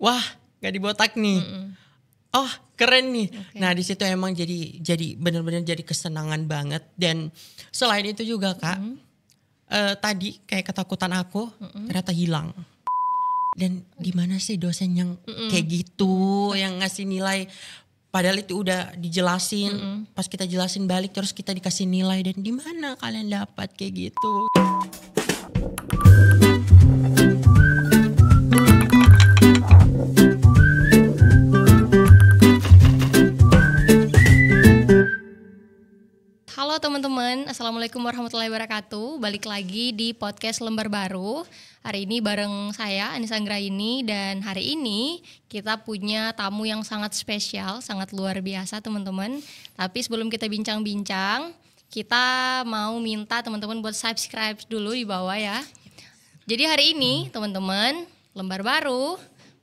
wah gak dibotak nih. Oh keren nih. Oke. Nah di situ emang jadi benar-benar jadi kesenangan banget. Dan selain itu juga Kak, tadi kayak ketakutan aku ternyata hilang. Dan gimana sih dosen yang kayak gitu, yang ngasih nilai, padahal itu udah dijelasin, pas kita jelasin balik terus kita dikasih nilai, dan di mana kalian dapat kayak gitu? Halo teman-teman, Assalamualaikum warahmatullahi wabarakatuh. Balik lagi di podcast Lembar Baru. Hari ini bareng saya Anissa Anggraini, dan hari ini kita punya tamu yang sangat spesial, sangat luar biasa teman-teman. Tapi sebelum kita bincang-bincang, kita mau minta teman-teman buat subscribe dulu di bawah ya. Jadi hari ini teman-teman, Lembar Baru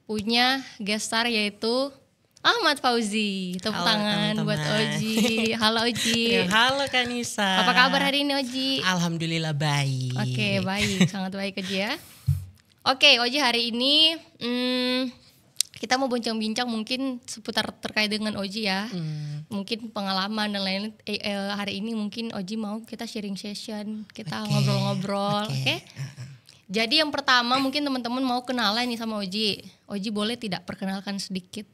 punya guest star yaitu Ahmad Fauzi. Tepuk Halo, tangan teman-teman. buat Oji. Halo Oji. Halo Kanisa. Apa kabar hari ini Oji? Alhamdulillah baik. Oke, baik, sangat baik Oji ya. Oke, Oji, hari ini kita mau bincang-bincang mungkin seputar terkait dengan Oji ya. Mungkin pengalaman dan lain-lain. Hari ini mungkin Oji mau kita sharing session, kita Oke, ngobrol-ngobrol, oke. oke? Jadi yang pertama mungkin teman-teman mau kenalan nih sama Oji. Oji boleh tidak perkenalkan sedikit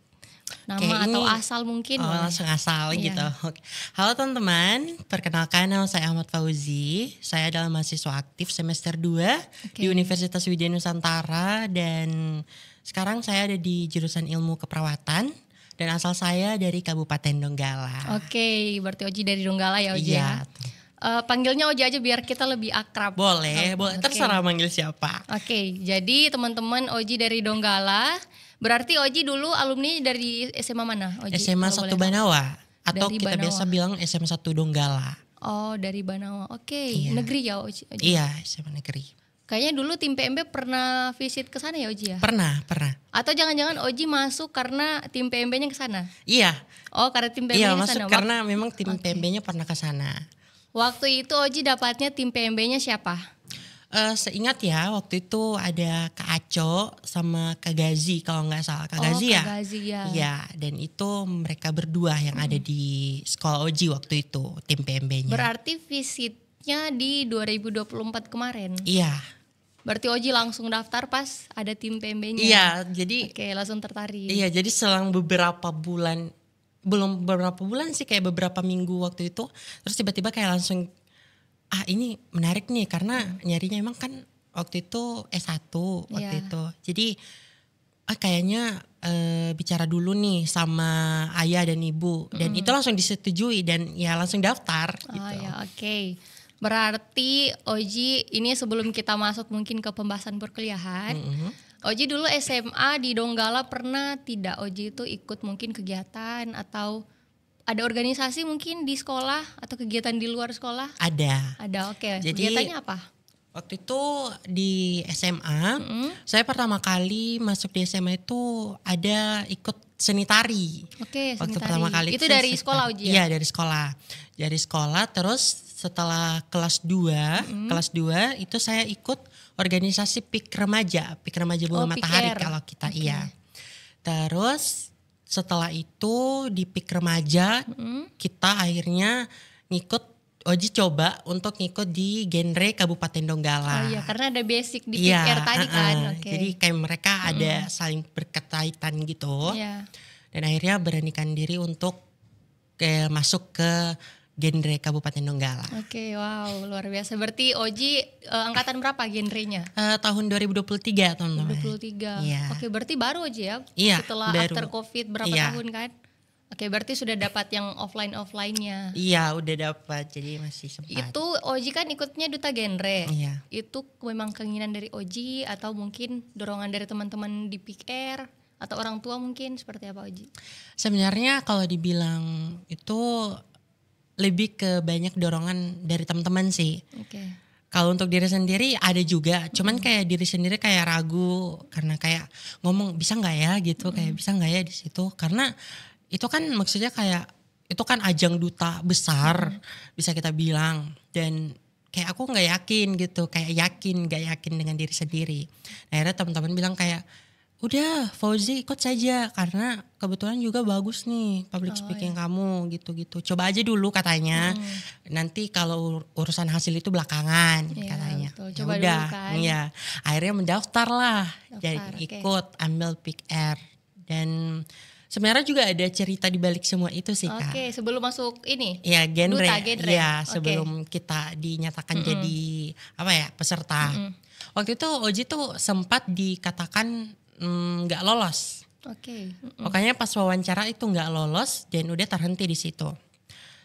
nama Oke, atau ini- asal mungkin? Oh, boleh? langsung asal Iya. gitu. Oke. Halo teman-teman, perkenalkan nama saya Ahmad Fauzi. Saya adalah mahasiswa aktif semester 2 di Universitas Widya Nusantara, dan sekarang saya ada di jurusan ilmu keperawatan dan asal saya dari Kabupaten Donggala. Oke, berarti Oji dari Donggala ya Oji ya. Iya. Panggilnya Oji aja biar kita lebih akrab. Boleh, boleh. Oke. Terserah manggil siapa. Oke, jadi teman-teman Oji dari Donggala. Berarti Oji dulu alumni dari SMA mana? Oji, SMA kalau 1 boleh tahu. Banawa atau Dari kita Banawa. biasa bilang SMA 1 Donggala. Oh, dari Banawa. Oke, Iya. negeri ya Oji. Iya, SMA negeri. Kayaknya dulu tim PMB pernah visit ke sana ya Oji ya? Pernah. Atau jangan-jangan Oji masuk karena tim PMB-nya ke sana? Iya, Oh, karena tim PMB-nya iya ke masuk sana. karena memang tim PMB-nya pernah ke sana. Waktu itu Oji dapatnya tim PMB-nya siapa? Seingat ya waktu itu ada Kak Aco sama Kak Gazi kalau nggak salah. Kak Gazi ya? Kak Gazi ya. Iya, dan itu mereka berdua yang ada di sekolah Oji waktu itu, tim PMB-nya. Berarti visitnya di 2024 kemarin. Iya, Berarti Oji langsung daftar pas ada tim PMB-nya. iya. Jadi Oke, langsung tertarik. iya, jadi selang beberapa bulan, belum beberapa bulan sih, kayak beberapa minggu waktu itu, terus tiba-tiba kayak langsung, ini menarik nih karena nyarinya emang kan waktu itu S1 waktu Iya. itu. Jadi kayaknya bicara dulu nih sama ayah dan ibu, dan itu langsung disetujui dan ya langsung daftar Oh gitu. ya, oke. Berarti Oji ini sebelum kita masuk mungkin ke pembahasan perkuliahan. Oji dulu SMA di Donggala pernah tidak Oji itu ikut mungkin kegiatan atau ada organisasi mungkin di sekolah atau kegiatan di luar sekolah? Ada. Ada, oke. Jadi, Kegiatannya apa? Waktu itu di SMA, saya pertama kali masuk di SMA itu ada ikut seni tari. Oke, Waktu seni pertama tari. kali Itu saya dari seni sekolah tari. Oji ya? Iya, dari sekolah. Dari sekolah, terus setelah kelas 2 itu saya ikut organisasi PIK Remaja Bunga Oh, Matahari PIKR. kalau kita iya. Terus setelah itu di PIK Remaja kita akhirnya ngikut, Oji coba untuk ngikut di genre Kabupaten Donggala. Oh iya, karena ada basic di Iya, PIKR tadi kan. Oke. Jadi kayak mereka ada saling berkaitan gitu. Iya. Dan akhirnya beranikan diri untuk kayak masuk ke genre Kabupaten Donggala. Oke, wow, luar biasa. Berarti Oji angkatan berapa genrenya? Tahun 2023 teman-teman. 23. Iya. Oke, berarti baru Oji ya? Iya, Setelah baru. after Covid berapa Iya. tahun kan? Oke, berarti sudah dapat yang offline-offline-nya. Iya, udah dapat, jadi masih sempat. Itu Oji kan ikutnya duta genre. Iya. Itu memang keinginan dari Oji atau mungkin dorongan dari teman-teman di PIKR atau orang tua mungkin, seperti apa Oji? Sebenarnya kalau dibilang itu lebih ke banyak dorongan dari teman-teman sih. Oke. Kalau untuk diri sendiri ada juga, cuman kayak diri sendiri kayak ragu karena kayak ngomong bisa nggak ya gitu, kayak bisa nggak ya di situ, karena itu kan maksudnya kayak itu kan ajang duta besar bisa kita bilang, dan kayak aku nggak yakin gitu, kayak nggak yakin dengan diri sendiri. Nah, akhirnya teman-teman bilang kayak udah Fauzi ikut saja karena kebetulan juga bagus nih public speaking kamu gitu-gitu. Coba aja dulu katanya. Nanti kalau urusan hasil itu belakangan katanya. Betul. Ya Coba udah, dulu kan. ya akhirnya mendaftar lah. Jadi Oke. ikut ambil Pick Air dan sebenarnya juga ada cerita di balik semua itu sih Kak. Oke, sebelum masuk ini. Ya genre, Genre. ya Oke. sebelum kita dinyatakan jadi apa ya peserta. Waktu itu Oji tuh sempat dikatakan nggak lolos. Oke. Makanya pas wawancara itu nggak lolos dan udah terhenti di situ.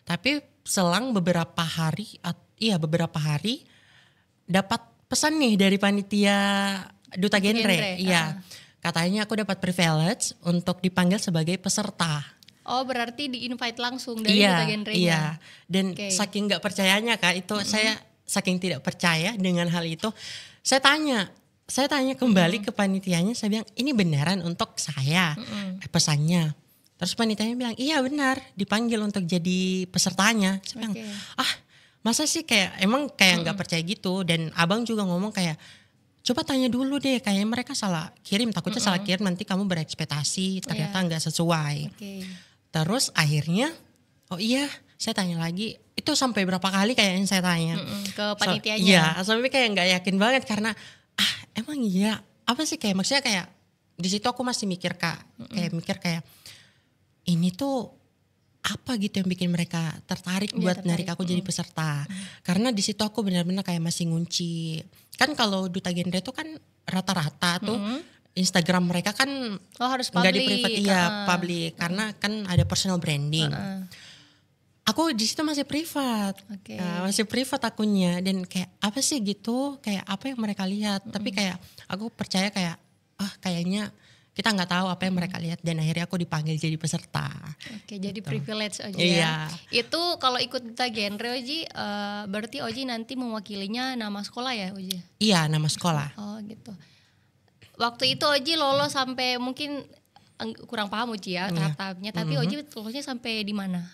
Tapi selang beberapa hari dapat pesan nih dari panitia Duta Genre. Iya. Katanya aku dapat privilege untuk dipanggil sebagai peserta. Oh, berarti di-invite langsung dari Duta Genre-nya. Iya. Dan saking nggak percayanya Kak, itu saya saking tidak percaya dengan hal itu, saya tanya kembali ke panitianya, saya bilang ini beneran untuk saya pesannya. Terus panitianya bilang iya benar, dipanggil untuk jadi pesertanya. Saya bilang masa sih kayak emang kayak nggak percaya gitu. Dan abang juga ngomong kayak coba tanya dulu deh, kayak mereka salah kirim, takutnya salah kirim nanti kamu berekspektasi ternyata nggak sesuai. Terus akhirnya saya tanya lagi, itu sampai berapa kali kayaknya saya tanya ke panitianya. Iya, sampai kayak nggak yakin banget karena emang iya apa sih kayak maksudnya kayak di situ aku masih mikir Kak, kayak mikir kayak ini tuh apa gitu yang bikin mereka tertarik buat narik aku jadi peserta. Karena di situ aku benar-benar kayak masih ngunci. Kan kalau Duta Genre itu kan rata-rata tuh Instagram mereka kan harus nggak public. di private, public karena kan ada personal branding. Aku di situ masih privat, masih privat akunnya dan kayak apa sih gitu, kayak apa yang mereka lihat. Tapi kayak aku percaya kayak kayaknya kita nggak tahu apa yang mereka lihat dan akhirnya aku dipanggil jadi peserta. Oke, jadi privilege Oji Iya. Itu kalau ikut Duta Genre Oji, berarti Oji nanti mewakilinya nama sekolah ya Oji? Iya, nama sekolah. Oh gitu. Waktu itu Oji lolos sampai mungkin kurang paham Oji ya tahap-tahapnya, tapi Oji lolosnya sampai di mana?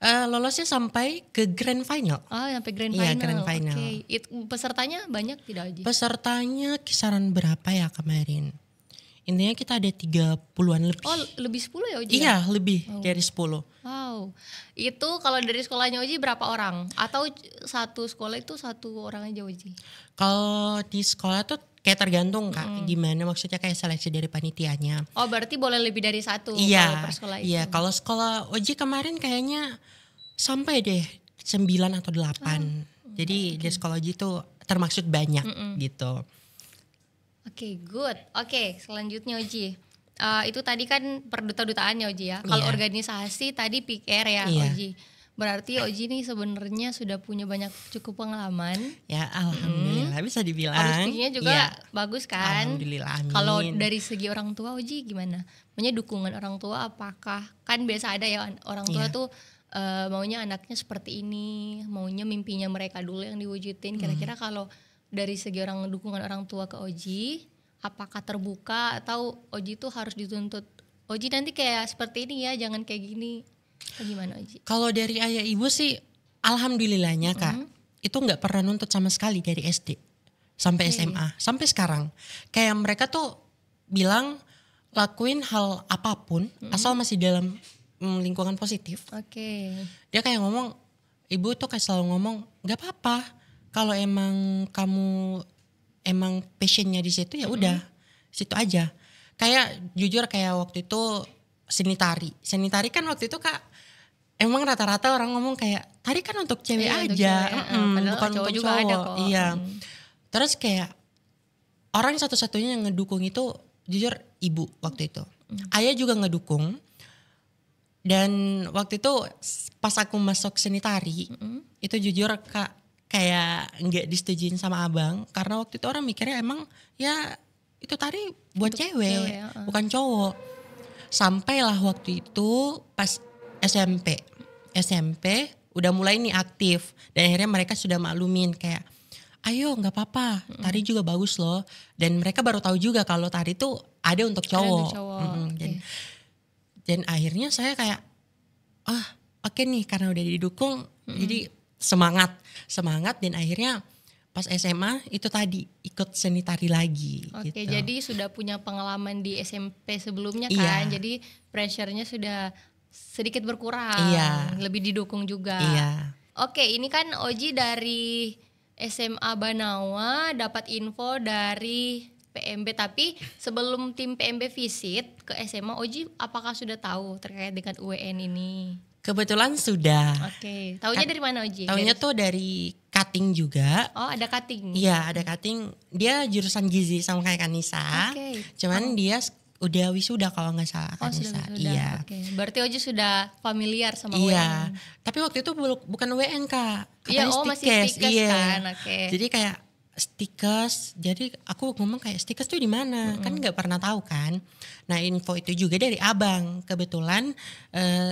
Lolosnya sampai ke grand final. Oh, sampai grand Iya, final. grand final. Oke. Pesertanya banyak tidak Oji? Pesertanya kisaran berapa ya kemarin? Intinya kita ada 30-an lebih. Oh, lebih 10 ya Oji? Iya, lebih dari 10. Wow. Itu kalau dari sekolahnya Oji berapa orang? Atau satu sekolah itu satu orang aja Oji? Kalau di sekolah tuh kayak tergantung Kak, gimana maksudnya kayak seleksi dari panitianya. Oh, berarti boleh lebih dari satu Iya, kalau per sekolah itu? Iya, kalau sekolah Oji kemarin kayaknya sampai deh 9 atau 8. Jadi di sekolah Oji tuh termaksud banyak gitu. Oke, good. Oke, selanjutnya Oji. Itu tadi kan perduta-dutaannya Oji ya. Kalau organisasi tadi PR ya Oji. Berarti Oji nih sebenarnya sudah punya banyak cukup pengalaman. Ya alhamdulillah bisa dibilang. Public speaking-nya juga bagus kan. Alhamdulillah, amin. Kalau dari segi orang tua Oji gimana? Maunya dukungan orang tua apakah? Kan biasa ada ya orang tua tuh maunya anaknya seperti ini. Maunya mimpinya mereka dulu yang diwujudin. Kira-kira kalau dari segi dukungan orang tua ke Oji, apakah terbuka atau Oji tuh harus dituntut? Oji nanti kayak seperti ini ya, jangan kayak gini. Atau gimana Oji? Kalau dari ayah ibu sih alhamdulillahnya Kak, itu nggak pernah nuntut sama sekali dari SD sampai SMA, sampai sekarang. Kayak mereka tuh bilang lakuin hal apapun asal masih dalam lingkungan positif. Dia kayak ngomong, ibu tuh kayak selalu ngomong nggak apa-apa. Kalau emang kamu emang passionnya di situ ya udah situ aja. Kayak jujur kayak waktu itu seni tari kan waktu itu Kak emang rata-rata orang ngomong kayak tari kan untuk cewek aja, padahal bukan cowok untuk juga cowok. ada kok. Iya. Terus kayak orang satu-satunya yang ngedukung itu jujur ibu waktu itu. Ayah juga ngedukung. Dan waktu itu pas aku masuk seni tari itu jujur Kak kayak nggak disetujuin sama abang karena waktu itu orang mikirnya emang ya itu tari buat cewek bukan cowok. Sampailah waktu itu pas SMP udah mulai nih aktif dan akhirnya mereka sudah maklumin kayak ayo nggak apa-apa tari juga bagus loh dan mereka baru tahu juga kalau tari itu ada untuk cowok. Dan akhirnya saya kayak oke nih karena udah didukung jadi semangat dan akhirnya pas SMA itu tadi ikut seni tari lagi. Oke, gitu. jadi sudah punya pengalaman di SMP sebelumnya Iya. kan, jadi pressure-nya sudah sedikit berkurang, Iya. lebih didukung juga. Iya. Oke, ini kan Oji dari SMA Banawa dapat info dari PMB, tapi sebelum tim PMB visit ke SMA, Oji apakah sudah tahu terkait dengan UWN ini? Kebetulan sudah. Oke, taunya dari mana Oji? Taunya tuh dari cutting juga. Oh, ada cutting. Iya, ada cutting. Dia jurusan gizi sama kayak Kanisa. Oke. Cuman dia udah wisuda kalau nggak salah Oh, Kanisa. sudah wisuda. Iya. Oke. Berarti Oji sudah familiar sama Iya. UWN. Tapi waktu itu bukan WN Kak. Iya, Katanya masih stikes. stikes Iya. kan. Oke. Jadi kayak stikes. Jadi aku ngomong kayak stikes tuh di mana? Kan nggak pernah tahu kan. Nah, info itu juga dari abang. Kebetulan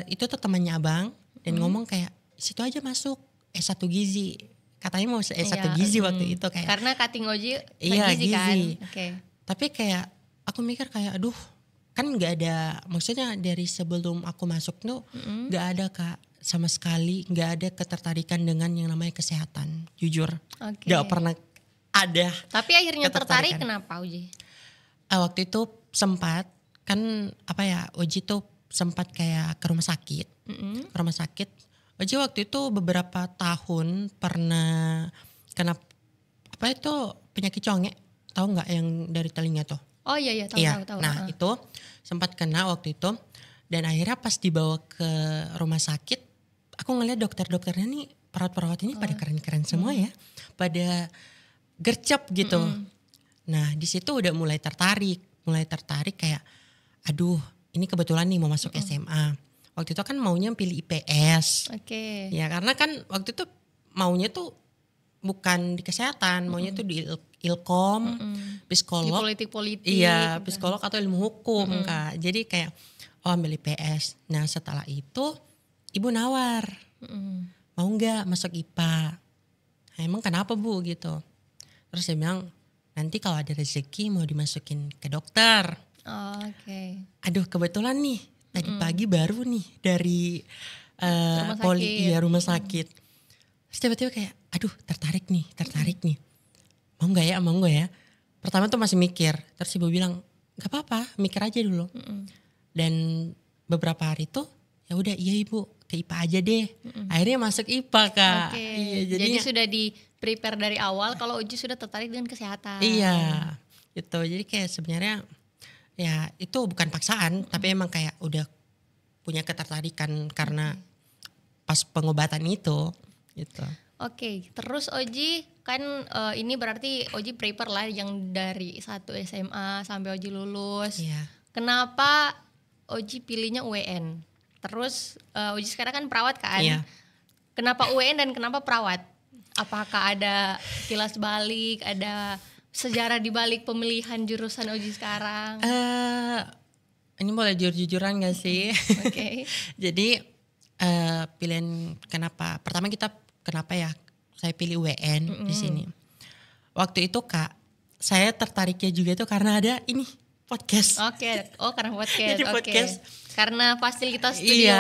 itu tuh temannya abang dan ngomong kayak situ aja masuk S1 gizi. Katanya mau S1 Iya, gizi waktu itu kayak. Karena cutting Oji Iya, gizi kan. gizi. Oke. Tapi kayak aku mikir kayak aduh, kan nggak ada, maksudnya dari sebelum aku masuk tuh nggak ada Kak sama sekali, nggak ada ketertarikan dengan yang namanya kesehatan, jujur Oke. nggak pernah ada. Tapi akhirnya tertarik ketertarikan. kenapa Oji? Waktu itu sempat kan apa ya, Oji tuh sempat kayak ke rumah sakit, Mm-mm. ke rumah sakit. Oji waktu itu beberapa tahun pernah kena apa itu penyakit conge, tahu nggak yang dari telinga tuh? Oh iya tahu Iya, tahu. nah itu sempat kena waktu itu dan akhirnya pas dibawa ke rumah sakit, aku ngeliat dokter-dokternya nih, perawat-perawat ini pada keren-keren semua ya, pada gercep gitu. Nah di situ udah mulai tertarik kayak, aduh ini kebetulan nih mau masuk SMA. Waktu itu kan maunya pilih IPS, Oke. ya karena kan waktu itu maunya tuh bukan di kesehatan, maunya tuh di Ilkom, Di psikolog. politik-politik. Iya, psikolog atau ilmu hukum Kak. Jadi kayak ambil IPS. Nah setelah itu ibu nawar, mau nggak masuk IPA? Nah, emang kenapa Bu gitu? Terus dia bilang nanti kalau ada rezeki mau dimasukin ke dokter. Oh, oke. Aduh kebetulan nih tadi pagi baru nih dari rumah sakit. Terus tiba-tiba kayak aduh tertarik nih. Mau nggak ya? Pertama tuh masih mikir, terus ibu bilang nggak apa-apa, mikir aja dulu. Dan beberapa hari tuh ya udah iya ibu ke IPA aja deh. Akhirnya masuk IPA Kak. Oke. Iya, Jadi jadinya, sudah di prepare dari awal kalau Oji sudah tertarik dengan kesehatan. iya gitu. Jadi kayak sebenarnya ya itu bukan paksaan, tapi emang kayak udah punya ketertarikan karena pas pengobatan itu gitu. Oke, terus Oji kan ini berarti Oji prepare lah yang dari 1 SMA sampai Oji lulus. Iya. Kenapa Oji pilihnya UWN? Terus Oji sekarang kan perawat kan? Iya. Kenapa UWN dan kenapa perawat? Apakah ada kilas balik, ada sejarah di balik pemilihan jurusan Oji sekarang? Ini boleh jujur-jujuran gak sih? Oke. Jadi pilihan kenapa ya saya pilih UN di sini. Waktu itu Kak, saya tertariknya juga itu karena ada ini podcast. Oke, oh karena podcast. Jadi Oke. podcast. Karena fasilitas studio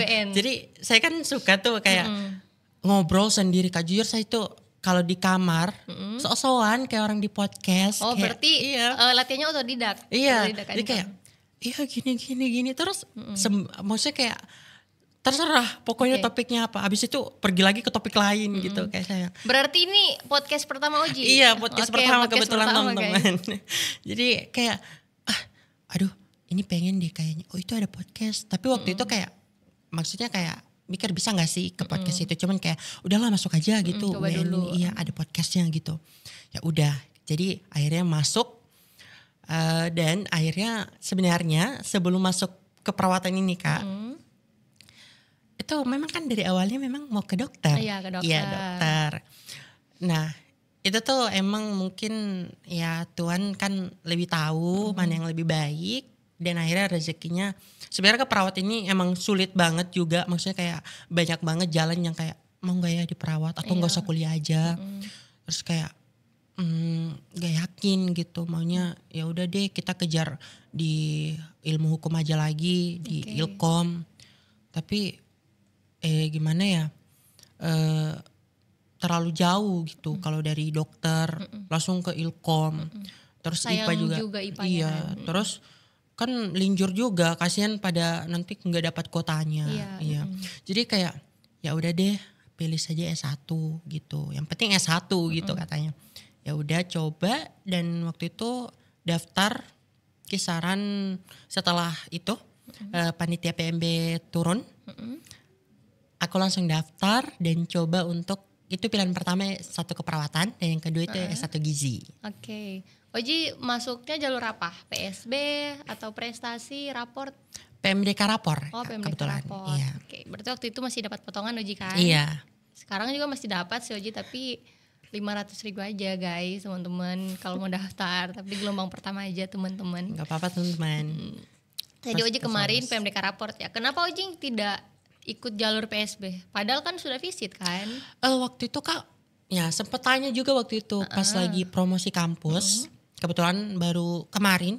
UN. Jadi saya kan suka tuh kayak ngobrol sendiri Kak. Jujur saya itu kalau di kamar sok-sokan kayak orang di podcast. Oh kayak, berarti iya. latihannya otodidak. Iya, Otodidak kan, jadi kayak iya gini terus maksudnya kayak terserah pokoknya Oke. topiknya apa. Habis itu pergi lagi ke topik lain gitu kayak saya. Berarti ini podcast pertama Oji? Iya, podcast Oke, pertama podcast kebetulan pertama, teman-teman. Jadi kayak aduh ini pengen deh kayaknya. Oh itu ada podcast. Tapi waktu itu kayak maksudnya kayak mikir bisa gak sih ke podcast itu. Cuman kayak udahlah masuk aja gitu. coba UN dulu. ini, iya ada podcastnya gitu. Ya udah. Jadi akhirnya masuk. Dan akhirnya sebenarnya sebelum masuk ke perawatan ini Kak. Itu memang kan dari awalnya memang mau ke dokter. Iya, ke dokter. Iya dokter. Nah itu tuh emang mungkin ya Tuhan kan lebih tahu mana yang lebih baik. Dan akhirnya rezekinya sebenarnya ke perawat ini emang sulit banget juga. Maksudnya kayak banyak banget jalan yang kayak mau gak ya di perawat atau gak usah kuliah aja. Terus kayak gak yakin gitu, maunya ya udah deh kita kejar di ilmu hukum aja lagi di Ilkom. Tapi gimana ya, terlalu jauh gitu. Kalau dari dokter langsung ke Ilkom. Terus Sayang IPA juga IPA-nya iya, kan. terus kan linjur juga, kasihan pada nanti nggak dapat kuotanya. Iya, Iya. Jadi kayak ya udah deh, pilih saja S1 gitu. Yang penting S1 gitu katanya. Ya udah coba, dan waktu itu daftar kisaran setelah itu panitia PMB turun. Aku langsung daftar dan coba untuk, itu pilihan pertama S1 keperawatan, dan yang kedua itu S1 gizi. Oke. Oji masuknya jalur apa? PSB atau prestasi, raport? PMDK rapor. Oh, PMDK kebetulan. raport. Iya. Oke, berarti waktu itu masih dapat potongan Oji kan? Iya. Sekarang juga masih dapat sih Oji, tapi 500.000 aja guys teman-teman kalau mau daftar, tapi gelombang pertama aja teman-teman. Gak apa-apa teman-teman. Jadi Pas- Oji pas kemarin lulus. PMDK raport ya. Kenapa Oji tidak ikut jalur PSB? Padahal kan sudah visit kan? Waktu itu Kak, ya sempet tanya juga waktu itu pas lagi promosi kampus. Kebetulan baru kemarin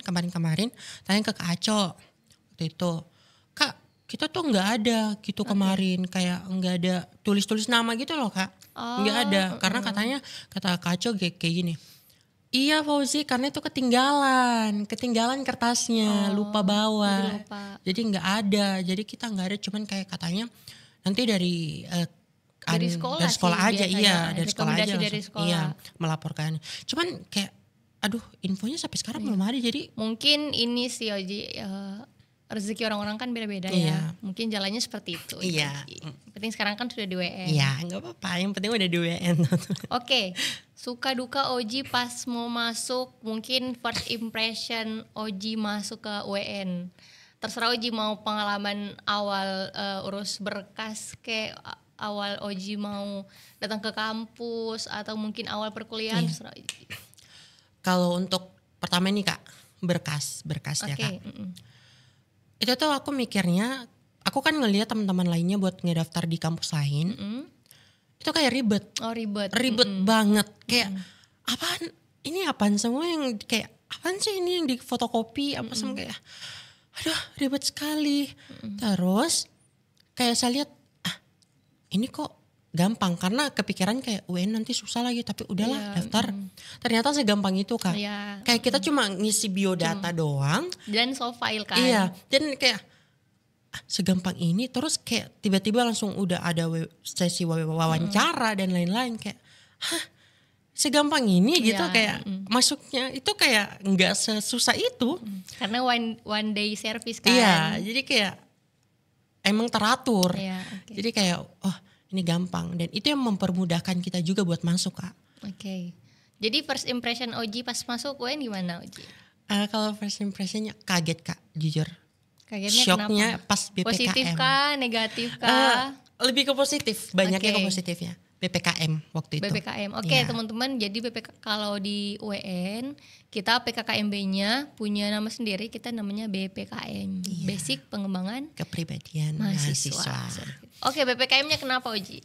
tanya ke Kak Aco waktu itu. Kak, kita tuh nggak ada gitu kemarin, kayak nggak ada tulis-tulis nama gitu loh Kak. Nggak ada, karena katanya kata Kak Aco kayak gini. Iya Fauzi, karena itu ketinggalan kertasnya, lupa bawa. lupa. Jadi nggak ada, jadi kita nggak ada, cuman kayak katanya nanti dari Dari sekolah sih aja, biasanya. iya dari sekolah aja Rekomendasi langsung, dari sekolah. iya melaporkan. Cuman kayak, aduh infonya sampai sekarang belum ada, jadi Mungkin ini sih Oji, rezeki orang-orang kan beda-beda Iya. ya. Mungkin jalannya seperti itu. Iya. Oji. Penting sekarang kan sudah di WN. ya nggak apa-apa, yang penting udah di WN. Oke, suka duka Oji pas mau masuk, mungkin first impression Oji masuk ke WN. Terserah Oji mau pengalaman awal urus berkas, kayak awal Oji mau datang ke kampus, atau mungkin awal perkuliahan, terserah Oji. Kalau untuk pertama nih Kak, berkas ya Oke, Kak. Itu tuh aku mikirnya, aku kan ngelihat teman-teman lainnya buat ngedaftar di kampus lain. Itu kayak ribet. Oh ribet. Banget, kayak apaan semua yang kayak apaan sih ini yang di fotokopi apa semua, kayak aduh ribet sekali. Terus kayak saya lihat ini kok gampang, karena kepikiran kayak UN nanti susah lagi, tapi udahlah daftar. Ternyata segampang itu Kak. Iya. Kayak kita cuma ngisi biodata doang. Dan soft file kan. Iya, dan kayak segampang ini, terus kayak tiba-tiba langsung udah ada sesi wawancara dan lain-lain, kayak segampang ini gitu. Iya, Kayak masuknya itu kayak nggak sesusah itu. Karena one day service kan. Iya, jadi kayak emang teratur. Iya, oke. Jadi kayak ini gampang, dan itu yang mempermudahkan kita juga buat masuk Kak. Oke. Jadi first impression Oji pas masuk UN gimana Oji? Kalau first impressionnya kaget Kak, jujur. Kagetnya Shocknya kenapa? pas BPKM. Positif kah? Negatif kah? Lebih ke positif, banyaknya Oke. ke positifnya. BPKM waktu itu. BPKM. Oke, Iya. teman-teman, jadi kalau di UN kita PKKMB-nya punya nama sendiri, kita namanya BPKM. Basic Pengembangan Kepribadian Mahasiswa. mahasiswa. Oke, BPKM-nya kenapa Oji?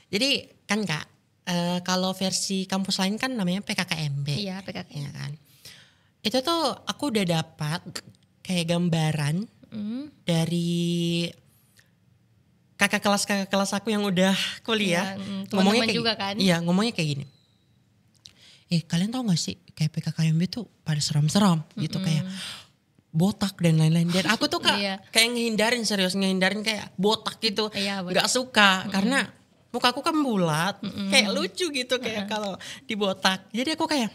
Jadi kan Kak, kalau versi kampus lain kan namanya PKKMB. Iya, PKKM. Ya kan. Itu tuh aku udah dapat kayak gambaran dari kakak kelas aku yang udah kuliah. Iya, teman-teman juga kan? Iya, ngomongnya kayak gini. Kalian tau gak sih kayak PKKMB tuh pada seram-seram gitu, kayak botak dan lain-lain. Dan aku tuh Iya. kayak ngehindarin kayak botak gitu. Iya, betul. Gak suka karena mukaku kan bulat, kayak lucu gitu kayak kalau dibotak. Jadi aku kayak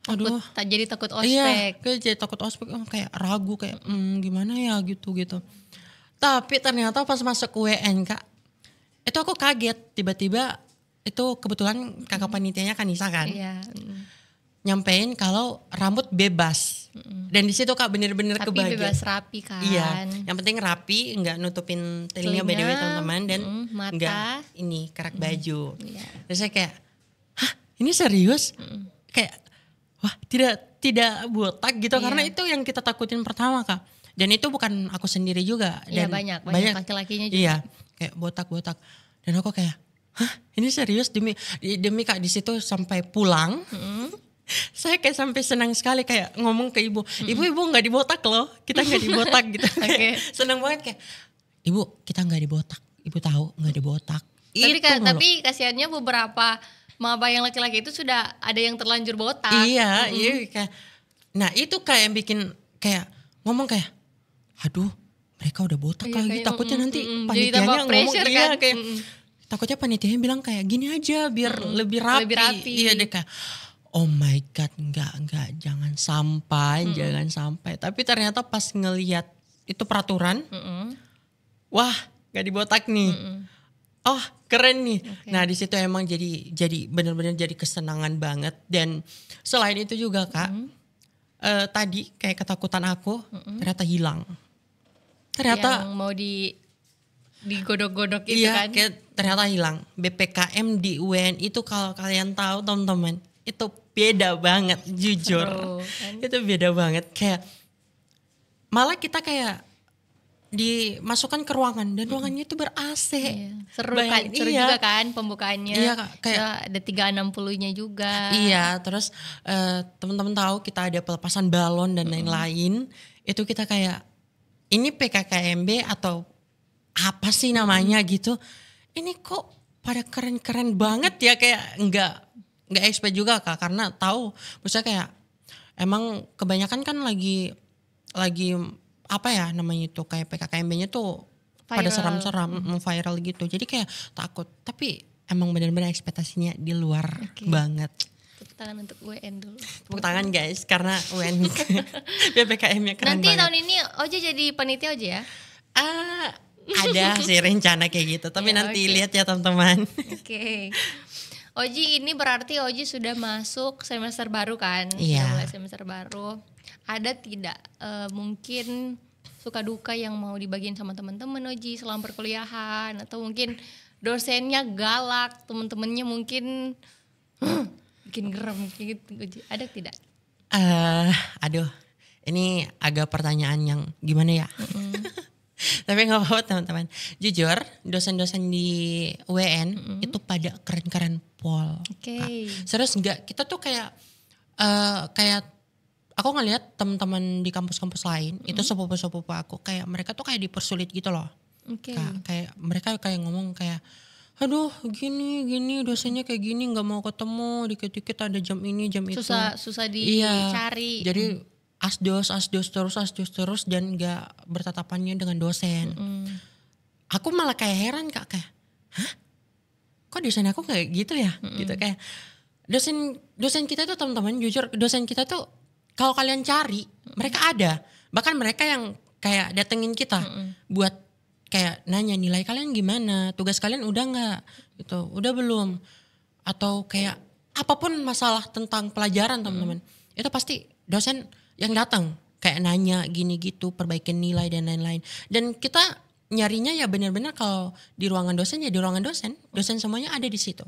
aduh, Takut iya, ospek. kayak jadi takut ospek, kayak ragu kayak gimana ya gitu. Tapi ternyata pas masuk UN Kak, itu aku kaget, tiba-tiba itu kebetulan kakak panitianya Kanisa kan, Iya. nyampein kalau rambut bebas. Dan di situ Kak bener-bener Tapi kebahagiaan. bebas rapi kan. Iya, yang penting rapi, nggak nutupin telinga by the way teman-teman, dan mata. nggak ini kerak baju. Iya. Terus saya kayak, hah ini serius? Kayak wah tidak botak gitu, Iya. karena itu yang kita takutin pertama Kak. Dan itu bukan aku sendiri juga. Iya, Dan banyak laki-lakinya juga. Iya, kayak botak. Dan aku kayak, hah ini serius, demi Kak di situ sampai pulang. Saya kayak sampai senang sekali, kayak ngomong ke ibu nggak dibotak loh, kita nggak dibotak gitu. Oke. Senang banget kayak, ibu kita nggak dibotak ibu tahu nggak ada botak. Tapi Itu mulu. tapi kasihannya beberapa maba yang laki-laki itu sudah ada yang terlanjur botak. Iya, iya kayak. Nah itu kayak yang bikin kayak ngomong kayak, aduh mereka udah botak Iya, lagi. kayak, Takutnya nanti jadi panitianya tambah ngomong pressure iya kan. kayak. Takutnya panitianya bilang kayak gini aja biar lebih rapi. Lebih rapi. Iya deh kayak, oh my god enggak jangan sampai. Tapi ternyata pas ngelihat itu peraturan, wah nggak dibotak nih. Oh keren nih. Okay. Nah di situ emang jadi benar-benar jadi kesenangan banget. Dan selain itu juga Kak, tadi kayak ketakutan aku ternyata hilang. Ternyata yang mau digodok-godok itu iya, kan. kayak ternyata hilang. BPKM di UN itu kalau kalian tahu teman-teman, itu beda banget jujur. Kan? Itu beda banget. Kayak malah kita kayak dimasukkan ke ruangan dan ruangannya itu ber-AC. Iya. Seru juga kan pembukaannya. Iya, kayak ada 360-nya juga. Iya, terus teman-teman tahu kita ada pelepasan balon dan lain-lain. Itu kita kayak ini PKKMB atau apa sih namanya gitu. Ini kok pada keren-keren banget ya, kayak enggak expect juga Kak, karena tahu maksudnya kayak emang kebanyakan kan lagi apa ya namanya itu kayak PKKMB-nya tuh pada seram-seram, viral gitu. Jadi kayak takut. Tapi emang benar-benar ekspektasinya di luar banget. Tepuk tangan untuk UN dulu. Tepuk tangan guys, karena UN PPKM-nya keren Nanti banget. tahun ini Oji jadi panitia Oji ya? Ada sih rencana kayak gitu. Tapi Ya, nanti lihat ya teman-teman. Oke. Oji ini berarti Oji sudah masuk semester baru kan? Iya. Sudah mulai semester baru. Ada tidak mungkin suka duka yang mau dibagiin sama teman-teman Oji selama perkuliahan, atau mungkin dosennya galak, teman-temannya mungkin bikin geram gitu Oji. Ada tidak? Aduh, ini agak pertanyaan yang gimana ya? Tapi nggak apa-apa teman-teman. Jujur, dosen-dosen di UN itu pada keren-keren pol. Oke. Serius enggak? Kita tuh kayak aku ngelihat teman-teman di kampus-kampus lain itu sepupu-sepupu aku, kayak mereka tuh kayak dipersulit gitu loh. Oke. Kayak mereka kayak ngomong kayak, aduh gini dosennya kayak gini, nggak mau ketemu, dikit-dikit ada jam ini jam itu. Susah dicari. Iya, jadi asdos terus dan nggak bertatapannya dengan dosen. Aku malah kayak heran Kak, kayak, hah? Kok dosen aku kayak gitu ya? Gitu kayak dosen kita tuh teman-teman, jujur dosen kita tuh kalau kalian cari mereka ada. Bahkan mereka yang kayak datengin kita buat kayak nanya nilai kalian gimana, tugas kalian udah nggak, gitu, udah belum, atau kayak apapun masalah tentang pelajaran teman-teman, itu pasti dosen yang datang kayak nanya gini gitu, perbaikin nilai dan lain-lain. Dan kita nyarinya ya benar-benar kalau di ruangan dosen ya di ruangan dosen semuanya ada di situ.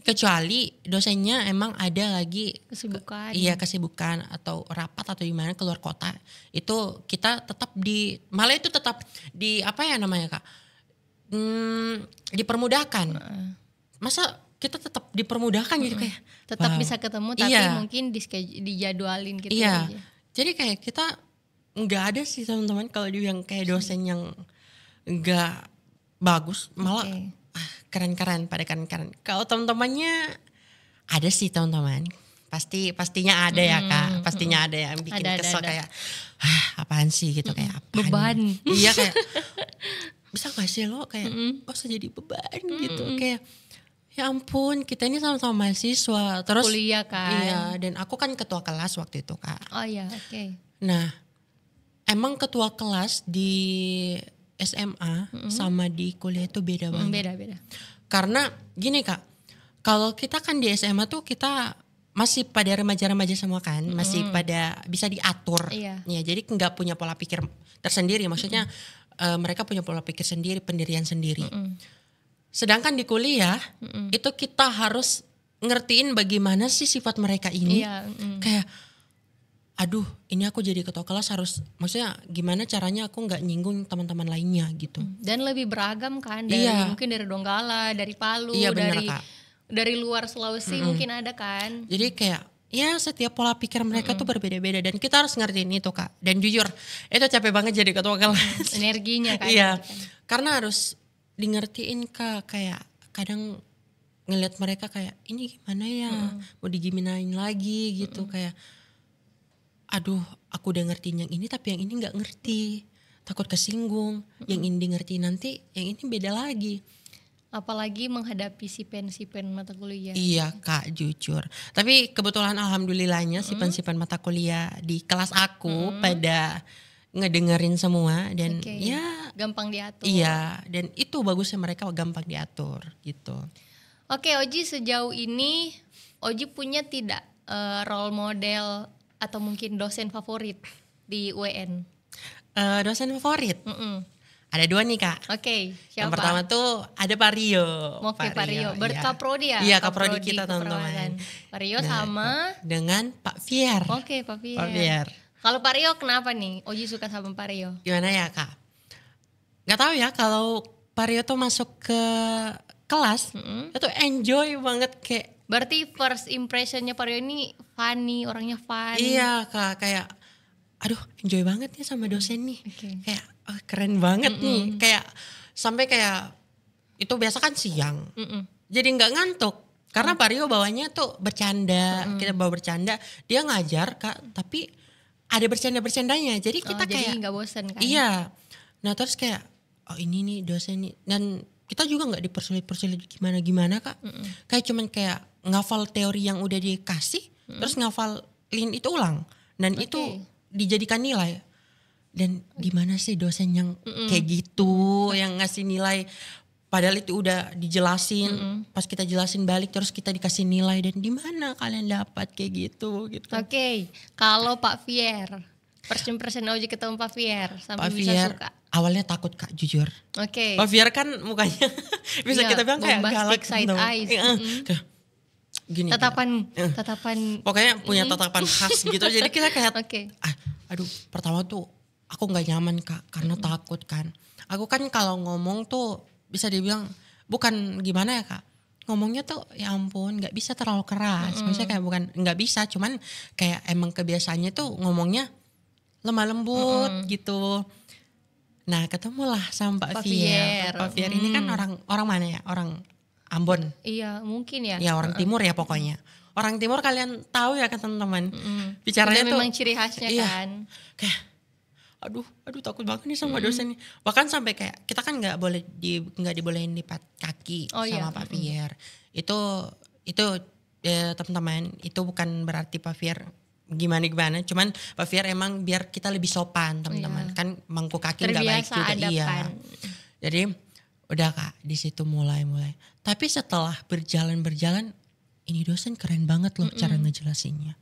Kecuali dosennya emang ada lagi kesibukan. Iya, kesibukan atau rapat atau gimana keluar kota. Itu kita tetap malah itu tetap di apa ya namanya Kak? Dipermudahkan. Masa kita tetap dipermudahkan gitu kayak. Tetap wow. bisa ketemu tapi mungkin dijadwalin gitu Iya. aja. Jadi kayak kita nggak ada sih teman-teman kalau yang kayak dosen yang nggak bagus, malah keren-keren, pada keren-keren. Kalau teman-temannya ada sih teman-teman, pastinya ada ya Kak, pastinya ada yang bikin kesel kayak, apaan sih gitu kayak apaan? Beban. Iya kayak, bisa gak sih lo kayak, gak usah jadi beban gitu, kayak, ya ampun kita ini sama-sama mahasiswa, terus kuliah kan? Iya, dan aku kan ketua kelas waktu itu Kak. Oh iya, oke. Nah, emang ketua kelas di SMA sama di kuliah itu beda banget. Beda. Karena gini Kak, kalau kita kan di SMA tuh kita masih pada remaja-remaja semua kan, masih pada bisa diatur. Iya. Ya, jadi nggak punya pola pikir tersendiri, maksudnya mereka punya pola pikir sendiri, pendirian sendiri. Sedangkan di kuliah itu kita harus ngertiin bagaimana sih sifat mereka ini. Iya. Kayak aduh ini aku jadi ketua kelas harus, maksudnya gimana caranya aku nggak nyinggung teman-teman lainnya gitu. Dan lebih beragam kan, dari mungkin dari Donggala, dari Palu, Iya, bener, Kak. dari luar Sulawesi mungkin ada kan. Jadi kayak ya setiap pola pikir mereka tuh berbeda-beda dan kita harus ngertiin itu Kak. Dan jujur itu capek banget jadi ketua kelas. Energinya kan. Iya, karena harus ngertiin Kak, kayak kadang ngelihat mereka kayak ini gimana ya, mau digimanain lagi gitu, kayak aduh aku udah ngertiin yang ini tapi yang ini nggak ngerti, takut kesinggung, yang ini ngerti nanti yang ini beda lagi. Apalagi menghadapi sipen mata kuliah. Iya Kak, jujur. Tapi kebetulan alhamdulillahnya sipan-sipan mata kuliah di kelas aku pada ngedengerin semua dan ya gampang diatur. iya, dan itu bagusnya mereka gampang diatur gitu. Oke, Oji, sejauh ini Oji punya tidak role model atau mungkin dosen favorit di UN? Dosen favorit? Ada 2 nih Kak. Oke, siapa? Yang pertama tuh ada Pak Rio. Pak Rio. Berkaprodi ya? Iya, Kaprodi kita teman-teman. Pak Rio sama? Dengan Pak Fier. Oke, Pak Fier. Pak Fier. Kalau Pak Rio kenapa nih Oji suka sama Pak Rio? Gimana ya Kak? Gak tahu ya, kalau Pak Rio tuh masuk ke kelas, itu enjoy banget kayak. Berarti first impressionnya Pak Rio ini funny, orangnya fun. Iya Kak, kayak aduh enjoy banget ya sama dosen nih. Kayak keren banget nih. Kayak sampai kayak itu biasa kan siang. Jadi gak ngantuk. Karena Pak Rio bawanya tuh bercanda. Kita bawa bercanda. Dia ngajar Kak, tapi ada bercanda-bercandanya. Jadi kita kayak. Jadi gak bosen kan? Iya. Nah terus kayak oh ini nih dosen nih. Dan kita juga gak dipersulit-persulit gimana-gimana Kak. Kayak cuman kayak ngafal teori yang udah dikasih. Terus ngafalin itu ulang. Dan itu dijadikan nilai. Dan gimana sih dosen yang kayak gitu, yang ngasih nilai padahal itu udah dijelasin, pas kita jelasin balik terus kita dikasih nilai, dan di mana kalian dapat kayak gitu. Oke, kalau Pak Fier, first impression Oji ketemu Pak Fier sampai Pak bisa Fier, suka. awalnya takut Kak, jujur. Oke. Pak Fier kan mukanya bisa kita bilang kayak galak, side eyes. Kayak gini. Tatapan. Pokoknya punya tatapan khas gitu. Jadi kita kayak, aduh pertama tuh aku nggak nyaman Kak, karena takut kan. Aku kan kalau ngomong tuh bisa dibilang bukan gimana ya Kak, ngomongnya tuh ya ampun nggak bisa terlalu keras. Maksudnya kayak bukan nggak bisa, cuman kayak emang kebiasaannya tuh ngomongnya lemah lembut gitu. Nah ketemulah sama Pak Fier. Pak Fier ini kan orang mana ya? Orang Ambon. Iya mungkin ya. Ya orang timur ya pokoknya. Orang timur kalian tahu ya kan teman-teman. Bicaranya tuh memang ciri khasnya kan. Kayak aduh takut banget nih sama dosen nih. Bahkan sampai kayak kita kan nggak dibolehin lipat kaki sama Pak Fier. Itu teman-teman, itu bukan berarti Pak Fier gimana, cuman Pak Fier emang biar kita lebih sopan teman-teman. Kan mangku kaki nggak baik juga. Iya. Jadi udah Kak, di situ mulai. Tapi setelah berjalan, ini dosen keren banget loh cara ngejelasinnya.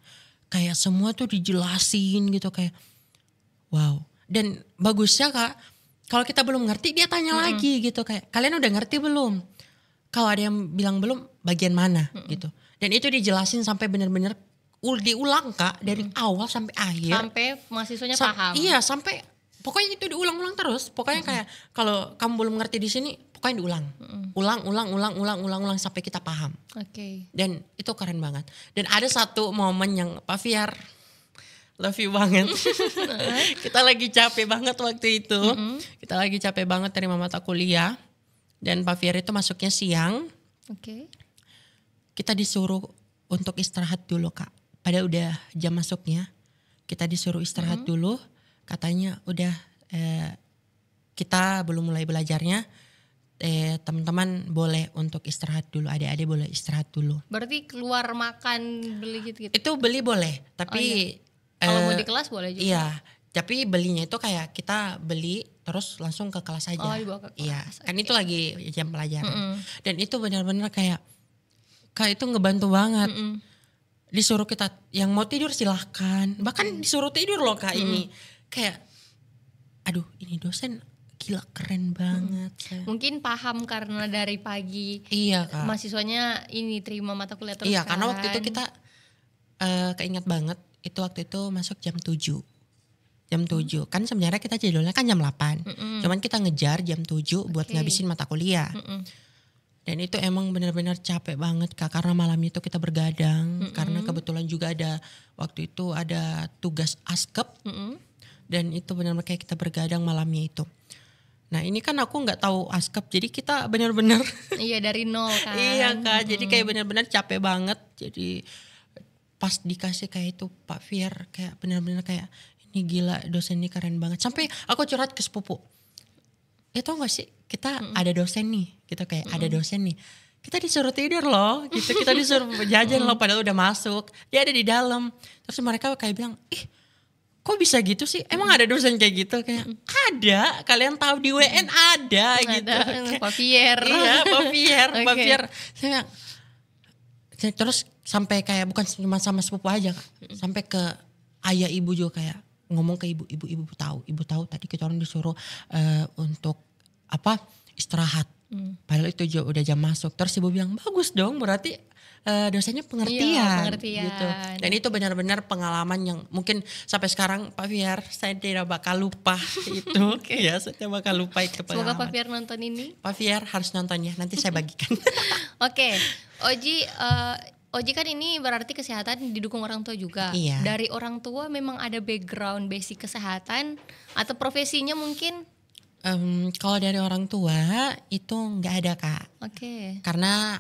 Kayak semua tuh dijelasin gitu kayak wow. Dan bagusnya Kak, kalau kita belum ngerti dia tanya lagi gitu kayak kalian udah ngerti belum? Kalau ada yang bilang belum, bagian mana gitu. Dan itu dijelasin sampai benar-benar diulang Kak, dari awal sampai akhir. Sampai mahasiswanya paham. Iya, sampai pokoknya itu diulang-ulang terus. Pokoknya kayak kalau kamu belum ngerti di sini, pokoknya diulang. Ulang sampai kita paham. Dan itu keren banget. Dan ada satu momen yang Pak Fier love you banget. Kita lagi capek banget waktu itu. Kita lagi capek banget terima mata kuliah. Dan Pak Fier itu masuknya siang. Kita disuruh untuk istirahat dulu Kak. Padahal udah jam masuknya. Kita disuruh istirahat dulu. Katanya udah kita belum mulai belajarnya. Teman-teman boleh untuk istirahat dulu. Adik-adik boleh istirahat dulu. Berarti keluar makan beli gitu? Itu beli boleh. Tapi kalau mau di kelas boleh juga? Iya. Tapi belinya itu kayak kita beli terus langsung ke kelas aja. Dibawa ke kelas. Iya. Kan itu lagi jam pelajaran. Dan itu benar-benar kayak itu ngebantu banget. Disuruh kita yang mau tidur silahkan. Bahkan disuruh tidur loh Kak ini. Kayak aduh ini dosen gila keren banget. Mungkin paham karena dari pagi. Iya Kak. Mahasiswanya ini terima mata kuliah terus. Iya karena waktu itu kita keinget banget. Itu waktu itu masuk jam 7. Jam 7. Kan sebenarnya kita jadwalnya kan jam 8. Cuman kita ngejar jam 7 buat ngabisin mata kuliah. Dan itu emang benar-benar capek banget Kak. Karena malam itu kita bergadang. Karena kebetulan juga ada waktu itu ada tugas askep. Dan itu benar-benar kayak kita bergadang malamnya itu. Nah ini kan aku nggak tahu askap, jadi kita benar-benar Iya dari nol kan. iya Kak, jadi kayak benar-benar capek banget. Jadi pas dikasih kayak itu Pak Fier kayak benar-benar kayak ini gila dosen ini keren banget. Sampai aku curhat ke sepupu. Tau gak sih kita ada dosen nih, gitu kayak ada dosen nih. Kita disuruh tidur loh, gitu kita disuruh jajan loh padahal udah masuk. Dia ada di dalam. Terus mereka kayak bilang, ih kok bisa gitu sih? Emang ada dosen kayak gitu? Kayak ada, kalian tahu di WN ada gitu. Ada Pak Fier. Iya Pak Fier, Pak Oke. Fier. Terus sampai kayak bukan cuma sama sepupu aja Kak. Sampai ke ayah ibu juga kayak ngomong ke ibu tahu tadi kita orang disuruh untuk istirahat. Padahal itu udah jam masuk. Terus ibu bilang bagus dong berarti dosennya pengertian, Iya, pengertian. gitu. Dan itu benar-benar pengalaman yang mungkin sampai sekarang Pak Fier saya tidak bakal lupa itu. Ya saya tidak bakal lupa itu Semoga pengalaman. Pak Fier nonton ini. Pak Fier harus nonton ya, nanti saya bagikan. Oke, Oji kan ini berarti kesehatan didukung orang tua juga. Iya. Dari orang tua memang ada background basic kesehatan atau profesinya mungkin? Kalau dari orang tua itu nggak ada Kak. Oke. Karena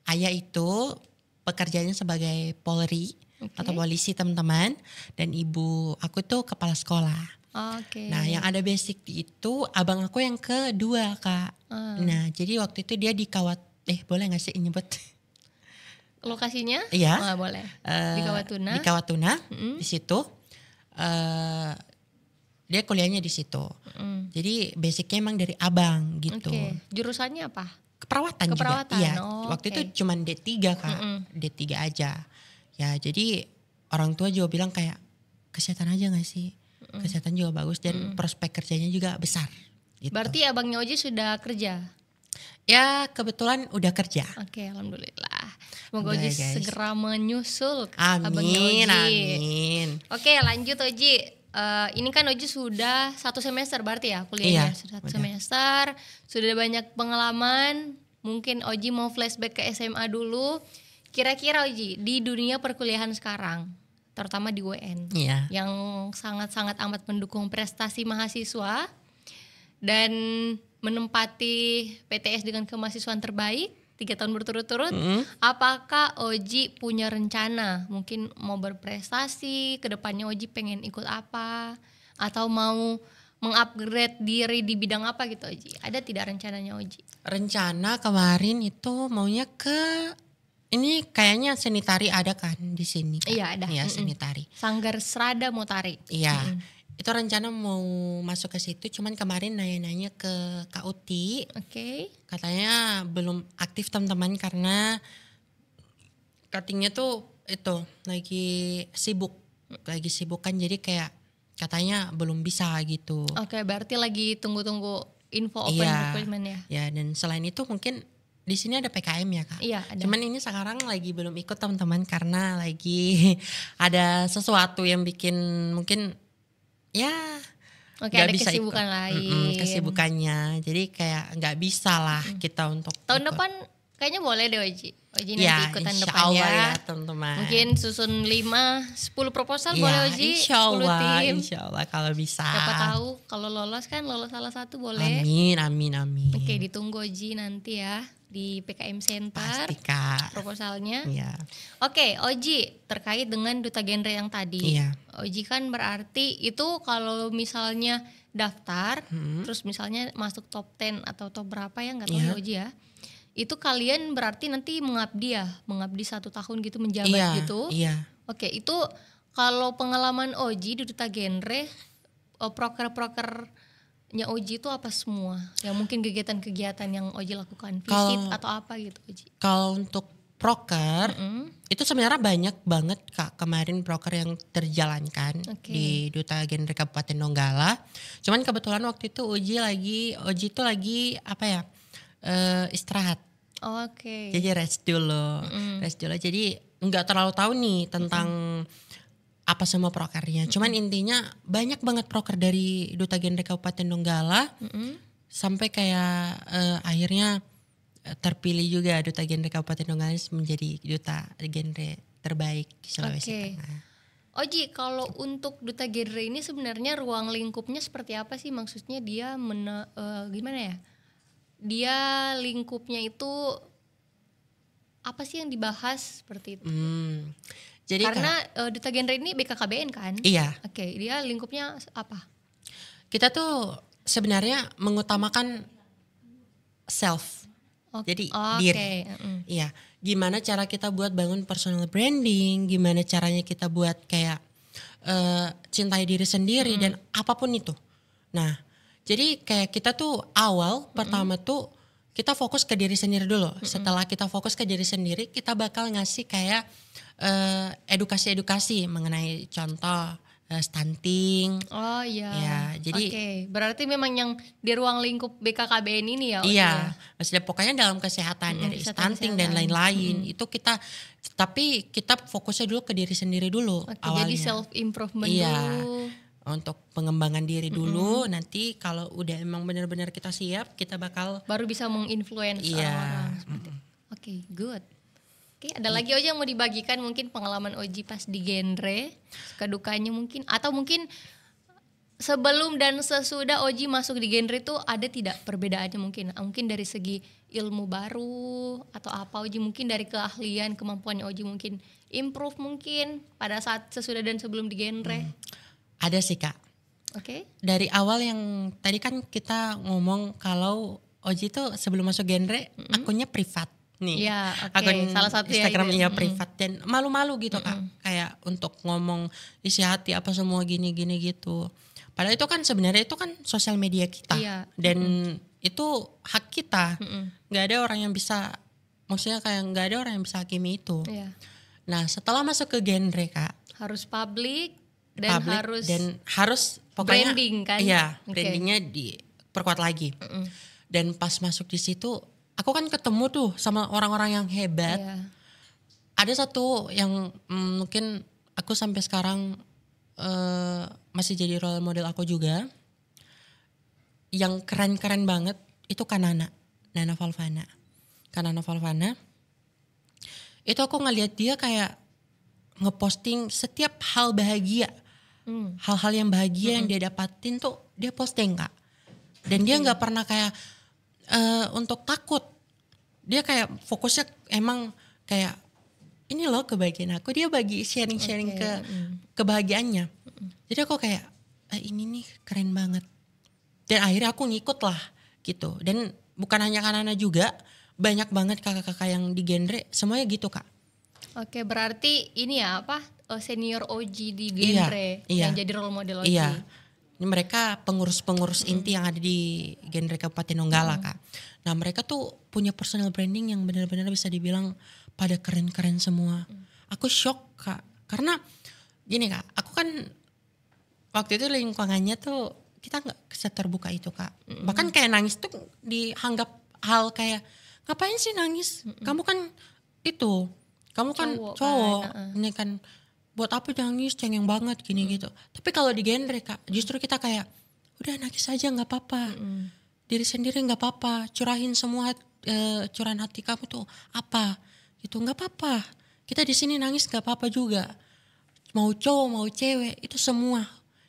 ayah itu pekerjaannya sebagai Polri Oke. atau polisi teman-teman. Dan ibu aku tuh kepala sekolah. Oke. Nah yang ada basic itu abang aku yang kedua Kak. Nah jadi waktu itu dia di boleh gak sih nyebut? Lokasinya? Iya. Oh, boleh. Di Kawatuna. Di Kawatuna, di situ. Dia kuliahnya di situ. Jadi basicnya emang dari abang gitu. Oke. Jurusannya apa? Keperawatan juga. Keperawatan, Iya. oh, Waktu oke. itu cuman D3 Kak. D3 aja. Ya jadi orang tua juga bilang kayak kesehatan aja gak sih? Kesehatan juga bagus dan prospek kerjanya juga besar. Gitu. Berarti abangnya Oji sudah kerja? Ya kebetulan udah kerja. Oke, alhamdulillah. Semoga Oji Udah, guys. segera menyusul abangnya Amin, Oji. amin. Oke, lanjut Oji. Ini kan Oji sudah 1 semester berarti ya kuliahnya. Iya, Sudah 1 udah. semester, sudah banyak pengalaman. Mungkin Oji mau flashback ke SMA dulu. Kira-kira Oji di dunia perkuliahan sekarang, terutama di UN, Iya. yang sangat-sangat amat mendukung prestasi mahasiswa dan menempati PTS dengan kemahasiswaan terbaik 3 tahun berturut-turut. Apakah Oji punya rencana mungkin mau berprestasi, kedepannya Oji pengen ikut apa, atau mau mengupgrade diri di bidang apa gitu Oji? Ada tidak rencananya Oji? Rencana kemarin itu maunya ke ini kayaknya seni tari ada kan di sini. Kan? Iya, ada. Iya seni tari. Sanggar Serada mau tari. Iya. Itu rencana mau masuk ke situ, cuman kemarin nanya-nanya ke Kak Uti, Oke. katanya belum aktif teman-teman karena cuttingnya tuh itu lagi sibuk kan, jadi kayak katanya belum bisa gitu. Oke, berarti lagi tunggu-tunggu info open Iya. recruitment ya. Ya dan selain itu mungkin di sini ada PKM ya Kak. Iya, ada. Cuman ini sekarang lagi belum ikut teman-teman karena lagi ada sesuatu yang bikin mungkin ya Oke, nggak ada bisa kesibukan ikut. lain. Kesibukannya, jadi kayak nggak bisa lah kita untuk Tahun ikut. depan kayaknya boleh deh Oji. Oji Ya, nanti ikutan insya depan Allah ya. ya teman-teman. Mungkin susun 5-10 proposal Ya, boleh Oji. insya 10 Allah, tim. insya Allah kalau bisa. Siapa tahu kalau lolos kan lolos salah satu boleh. Amin. Oke, ditunggu Oji nanti ya di PKM Center Pasti Kak. proposalnya. Iya. Oke, Oji terkait dengan duta genre yang tadi. Iya. Oji kan berarti itu kalau misalnya daftar, terus misalnya masuk top 10 atau top berapa ya nggak tahu Iya. ya Oji ya. Itu kalian berarti nanti mengabdi 1 tahun gitu menjabat Iya, gitu. iya. Oke, itu kalau pengalaman Oji di duta genre, proker-prokernya Oji itu apa semua? Yang mungkin kegiatan-kegiatan yang Oji lakukan, visit atau apa gitu Oji? Kalau untuk proker itu sebenarnya banyak banget Kak kemarin proker yang terjalankan Oke. di Duta Genre Kabupaten Donggala. Cuman kebetulan waktu itu Oji itu lagi istirahat. Oke. Jadi rest dulu. Jadi nggak terlalu tahu nih tentang apa semua prokernya. Cuman intinya banyak banget proker dari Duta Genre Kabupaten Donggala sampai kayak akhirnya terpilih juga Duta Genre Kabupaten Donggala menjadi Duta Genre terbaik di Sulawesi Oke. Tengah. Oji, kalau untuk duta genre ini sebenarnya ruang lingkupnya seperti apa sih? Maksudnya dia gimana ya? Dia lingkupnya itu apa sih yang dibahas seperti itu? Jadi karena duta genre ini BKKBN kan? Iya. Oke, dia lingkupnya apa? Kita tuh sebenarnya mengutamakan self. Jadi diri. Iya. Gimana cara kita buat bangun personal branding, gimana caranya kita buat kayak cintai diri sendiri dan apapun itu. Nah, jadi kayak kita tuh pertama tuh kita fokus ke diri sendiri dulu. Setelah kita fokus ke diri sendiri, kita bakal ngasih kayak edukasi-edukasi mengenai contoh stunting. Oh iya. Ya, jadi berarti memang yang di ruang lingkup BKKBN ini ya. Iya, maksudnya pokoknya dalam kesehatan dari stunting dan lain-lain itu tapi kita fokusnya dulu ke diri sendiri dulu awalnya. Jadi self improvement dulu. Untuk pengembangan diri dulu, nanti kalau udah emang benar-benar kita siap, kita bakal baru bisa menginfluence orang. Oke, good. Oke, ada lagi Oji yang mau dibagikan mungkin pengalaman Oji pas di genre, kedukanya mungkin, atau mungkin sebelum dan sesudah Oji masuk di genre itu ada tidak perbedaannya mungkin? Mungkin dari segi ilmu baru atau apa Oji, mungkin dari keahlian, kemampuannya Oji mungkin improve mungkin pada saat sesudah dan sebelum di genre. Ada sih Kak. Oke. Dari awal yang tadi kan kita ngomong kalau Oji tuh sebelum masuk genre akunnya privat. Nih, akun salah satu Instagram privat dan malu-malu gitu Kak, kayak untuk ngomong isi hati apa semua gini gitu. Padahal itu kan sebenarnya itu kan sosial media kita dan itu hak kita. Nggak ada orang yang bisa, maksudnya kayak nggak ada orang yang bisa hakimi itu. Nah setelah masuk ke genre Kak, harus public dan harus pokoknya branding kan? Iya, brandingnya diperkuat lagi. Dan pas masuk di situ aku kan ketemu tuh sama orang-orang yang hebat. Ada satu yang mungkin aku sampai sekarang masih jadi role model aku juga. Yang keren-keren banget itu Nana Valvana. Nana Valvana. Itu aku ngeliat dia kayak ngeposting setiap hal bahagia. Hal-hal yang bahagia yang dia dapatin tuh dia posting Kak. Dan dia gak pernah kayak untuk takut. Dia kayak fokusnya emang kayak ini loh kebahagiaan aku. Dia bagi sharing-sharing ke kebahagiaannya. Jadi aku kayak ini nih keren banget. Dan akhirnya aku ngikut lah gitu. Dan bukan hanya Nana juga, banyak banget kakak-kakak yang di genre semuanya gitu Kak. Oke, berarti ini ya apa senior Oji di genre yang jadi role model Oji. Iya. Ini mereka pengurus-pengurus inti yang ada di genre Kabupaten Donggala Kak. Nah mereka tuh punya personal branding yang benar-benar bisa dibilang pada keren-keren semua. Aku shock Kak, karena gini Kak, aku kan waktu itu lingkungannya tuh kita nggak seterbuka itu Kak. Bahkan kayak nangis tuh dianggap hal kayak ngapain sih nangis? Kamu kan itu. Kamu kan cowok, ini kan buat apa nangis, cengeng banget gini gitu. Tapi kalau di genre Kak, justru kita kayak udah nangis aja nggak apa-apa, diri sendiri nggak apa-apa, curahin semua curahan hati kamu tuh apa, gitu nggak apa-apa. Kita di sini nangis nggak apa-apa juga, mau cowok mau cewek itu semua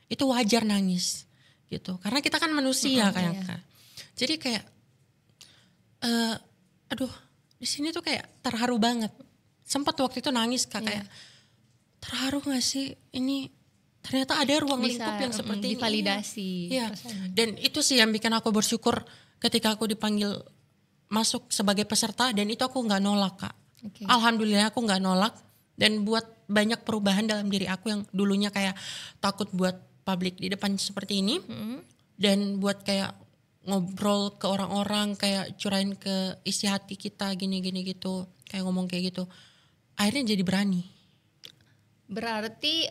itu wajar nangis, gitu. Karena kita kan manusia kayak Kak. Jadi kayak, aduh di sini tuh kayak terharu banget. Sempat waktu itu nangis Kak, kayak terharu gak sih ini ternyata ada ruang lingkup yang seperti ini. Divalidasi. Iya. Dan itu sih yang bikin aku bersyukur ketika aku dipanggil masuk sebagai peserta dan itu aku gak nolak Kak. Alhamdulillah aku gak nolak dan buat banyak perubahan dalam diri aku yang dulunya kayak takut buat publik di depan seperti ini. Dan buat kayak ngobrol ke orang-orang, kayak curahin ke isi hati kita gini-gini gitu, kayak ngomong kayak gitu. Akhirnya jadi berani. Berarti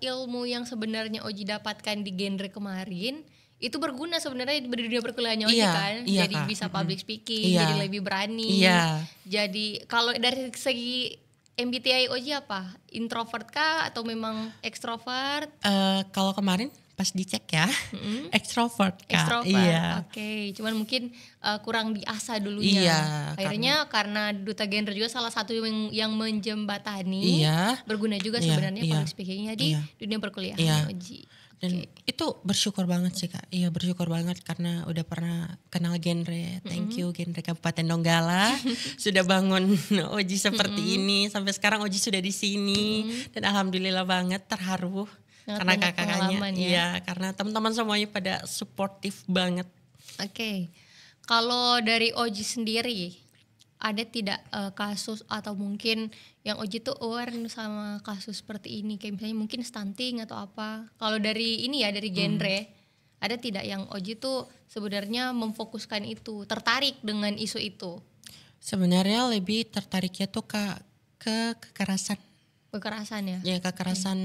ilmu yang sebenarnya Oji dapatkan di genre kemarin itu berguna sebenarnya di dunia perkuliahannya Oji kan. Jadi Kak, bisa public speaking, jadi lebih berani. Jadi kalau dari segi MBTI Oji apa? Introvert kah atau memang ekstrovert? Kalau kemarin pas dicek ya, ekstrovert Kak. Ekstrovert, Iya. Oke. Cuman mungkin kurang diasah dulunya. Iya, Akhirnya karena duta genre juga salah satu yang menjembatani, Iya. berguna juga Iya, sebenarnya iya. public speakingnya di Iya. dunia perkuliahan Iya. Oji. Dan itu bersyukur banget sih Kak. Iya bersyukur banget karena udah pernah kenal genre. Thank you genre Kabupaten Donggala sudah bangun Oji seperti ini. Sampai sekarang Oji sudah di sini dan alhamdulillah banget terharu. Sangat Karena banyak kakak-kakaknya, pengalaman ya. iya karena teman-teman semuanya pada suportif banget. Oke. Kalau dari Oji sendiri, ada tidak kasus atau mungkin yang Oji tuh aware sama kasus seperti ini, kayak misalnya mungkin stunting atau apa? Kalau dari ini ya, dari genre, ada tidak yang Oji tuh sebenarnya memfokuskan itu, tertarik dengan isu itu? Sebenarnya lebih tertariknya tuh ke kekerasan. Kekerasan ya? Ya kekerasan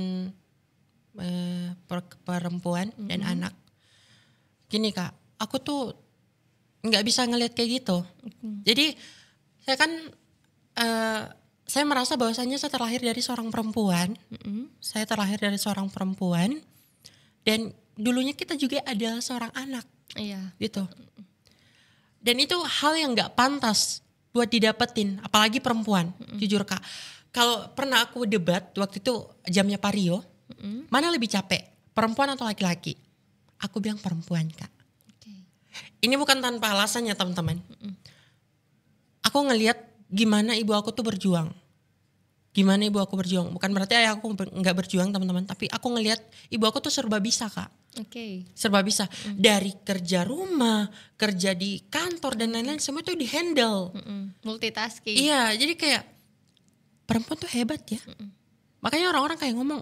perempuan dan anak. Gini Kak, aku tuh nggak bisa ngelihat kayak gitu. Jadi saya kan saya merasa bahwasannya saya terlahir dari seorang perempuan. Saya terlahir dari seorang perempuan dan dulunya kita juga adalah seorang anak. Iya. Gitu. Dan itu hal yang nggak pantas buat didapetin, apalagi perempuan. Jujur Kak, kalau pernah aku debat waktu itu jamnya Pak Rio, mana lebih capek, perempuan atau laki-laki? Aku bilang perempuan Kak. Ini bukan tanpa alasan ya teman-teman. Aku ngelihat gimana ibu aku tuh berjuang. Gimana ibu aku berjuang. Bukan berarti ayah aku gak berjuang teman-teman. Tapi aku ngelihat ibu aku tuh serba bisa Kak. Serba bisa. Dari kerja rumah, kerja di kantor dan lain-lain. Semua tuh di handle. Multitasking. Iya jadi kayak perempuan tuh hebat ya. Makanya orang-orang kayak ngomong,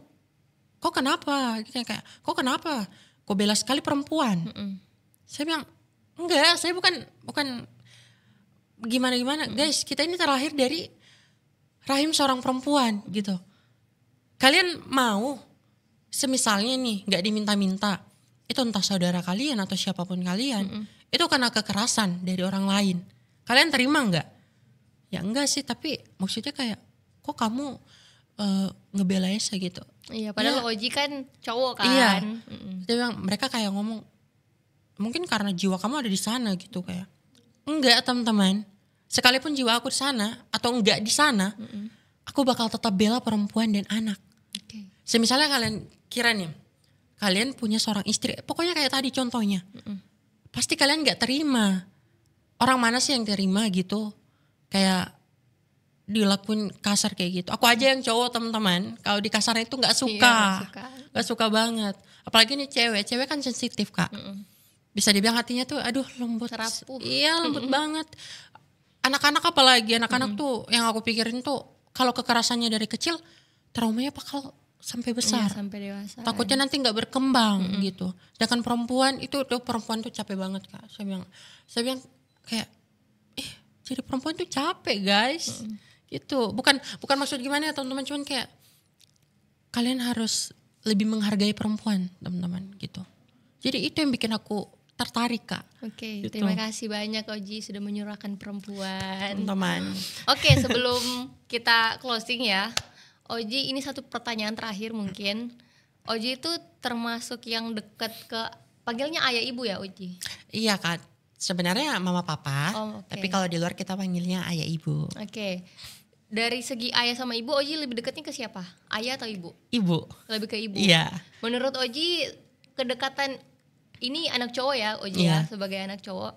kok kenapa? Kayak, kok kenapa? Kok bela sekali perempuan? Saya bilang, enggak, saya bukan gimana-gimana. Guys, kita ini terlahir dari rahim seorang perempuan gitu. Kalian mau, semisalnya nih gak diminta-minta, itu entah saudara kalian atau siapapun kalian, itu karena kekerasan dari orang lain. Kalian terima gak? Ya enggak sih, tapi maksudnya kayak, kok kamu ngebela Esa gitu. Iya, padahal Oji kan cowok kan. Iya, dia bilang, mereka kayak ngomong, mungkin karena jiwa kamu ada di sana gitu kayak. Enggak teman-teman, sekalipun jiwa aku di sana atau enggak di sana, aku bakal tetap bela perempuan dan anak. Semisalnya kalian kira nih, kalian punya seorang istri, pokoknya kayak tadi contohnya, pasti kalian nggak terima. Orang mana sih yang terima gitu, kayak dilakuin kasar kayak gitu. Aku aja yang cowok teman-teman, kalau di kasar itu nggak suka, nggak suka banget. Apalagi nih cewek kan sensitif Kak. Bisa dibilang hatinya tuh aduh lembut. Rapuh. Iya lembut banget. Anak-anak apalagi, anak-anak tuh yang aku pikirin tuh kalau kekerasannya dari kecil, traumanya bakal sampai besar. Iya, sampai dewasa. Takutnya nanti gak berkembang gitu. Sedangkan perempuan itu perempuan tuh capek banget Kak. Saya bilang kayak, jadi perempuan tuh capek guys. Gitu. Bukan maksud gimana ya teman-teman, cuman kayak kalian harus lebih menghargai perempuan teman-teman gitu. Jadi itu yang bikin aku tertarik Kak. Oke, gitu. Terima kasih banyak Oji sudah menyuarakan perempuan. Teman-teman. Oke, sebelum kita closing ya, Oji ini satu pertanyaan terakhir mungkin. Oji itu termasuk yang dekat ke, panggilnya ayah ibu ya Oji? Iya Kak, sebenarnya mama papa, tapi kalau di luar kita panggilnya ayah ibu. Oke. Dari segi ayah sama ibu, Oji lebih dekatnya ke siapa? Ayah atau ibu? Ibu. Lebih ke ibu? Iya. Menurut Oji, kedekatan ini anak cowok ya Oji ya, sebagai anak cowok,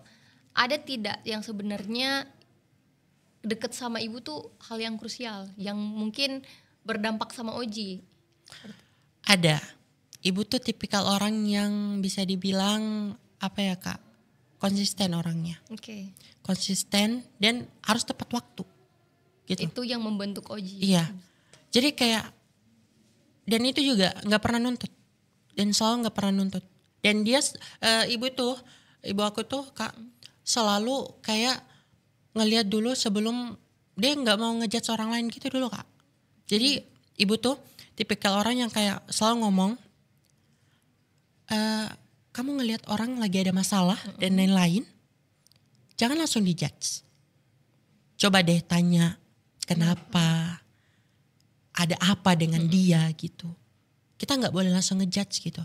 ada tidak yang sebenarnya deket sama ibu tuh hal yang krusial, yang mungkin berdampak sama Oji? Ada. Ibu tuh tipikal orang yang bisa dibilang apa ya Kak, konsisten orangnya. Konsisten dan harus tepat waktu. Gitu. Itu yang membentuk Oji. Iya. Jadi kayak, dan itu juga gak pernah nuntut. Dan selalu gak pernah nuntut. Dan dia, ibu aku tuh Kak, selalu kayak ngelihat dulu sebelum, dia gak mau ngejudge orang lain gitu dulu Kak. Jadi ibu tuh tipikal orang yang kayak selalu ngomong, kamu ngelihat orang lagi ada masalah dan lain-lain, jangan langsung dijudge. Coba deh tanya, kenapa? Ada apa dengan dia gitu. Kita gak boleh langsung ngejudge gitu.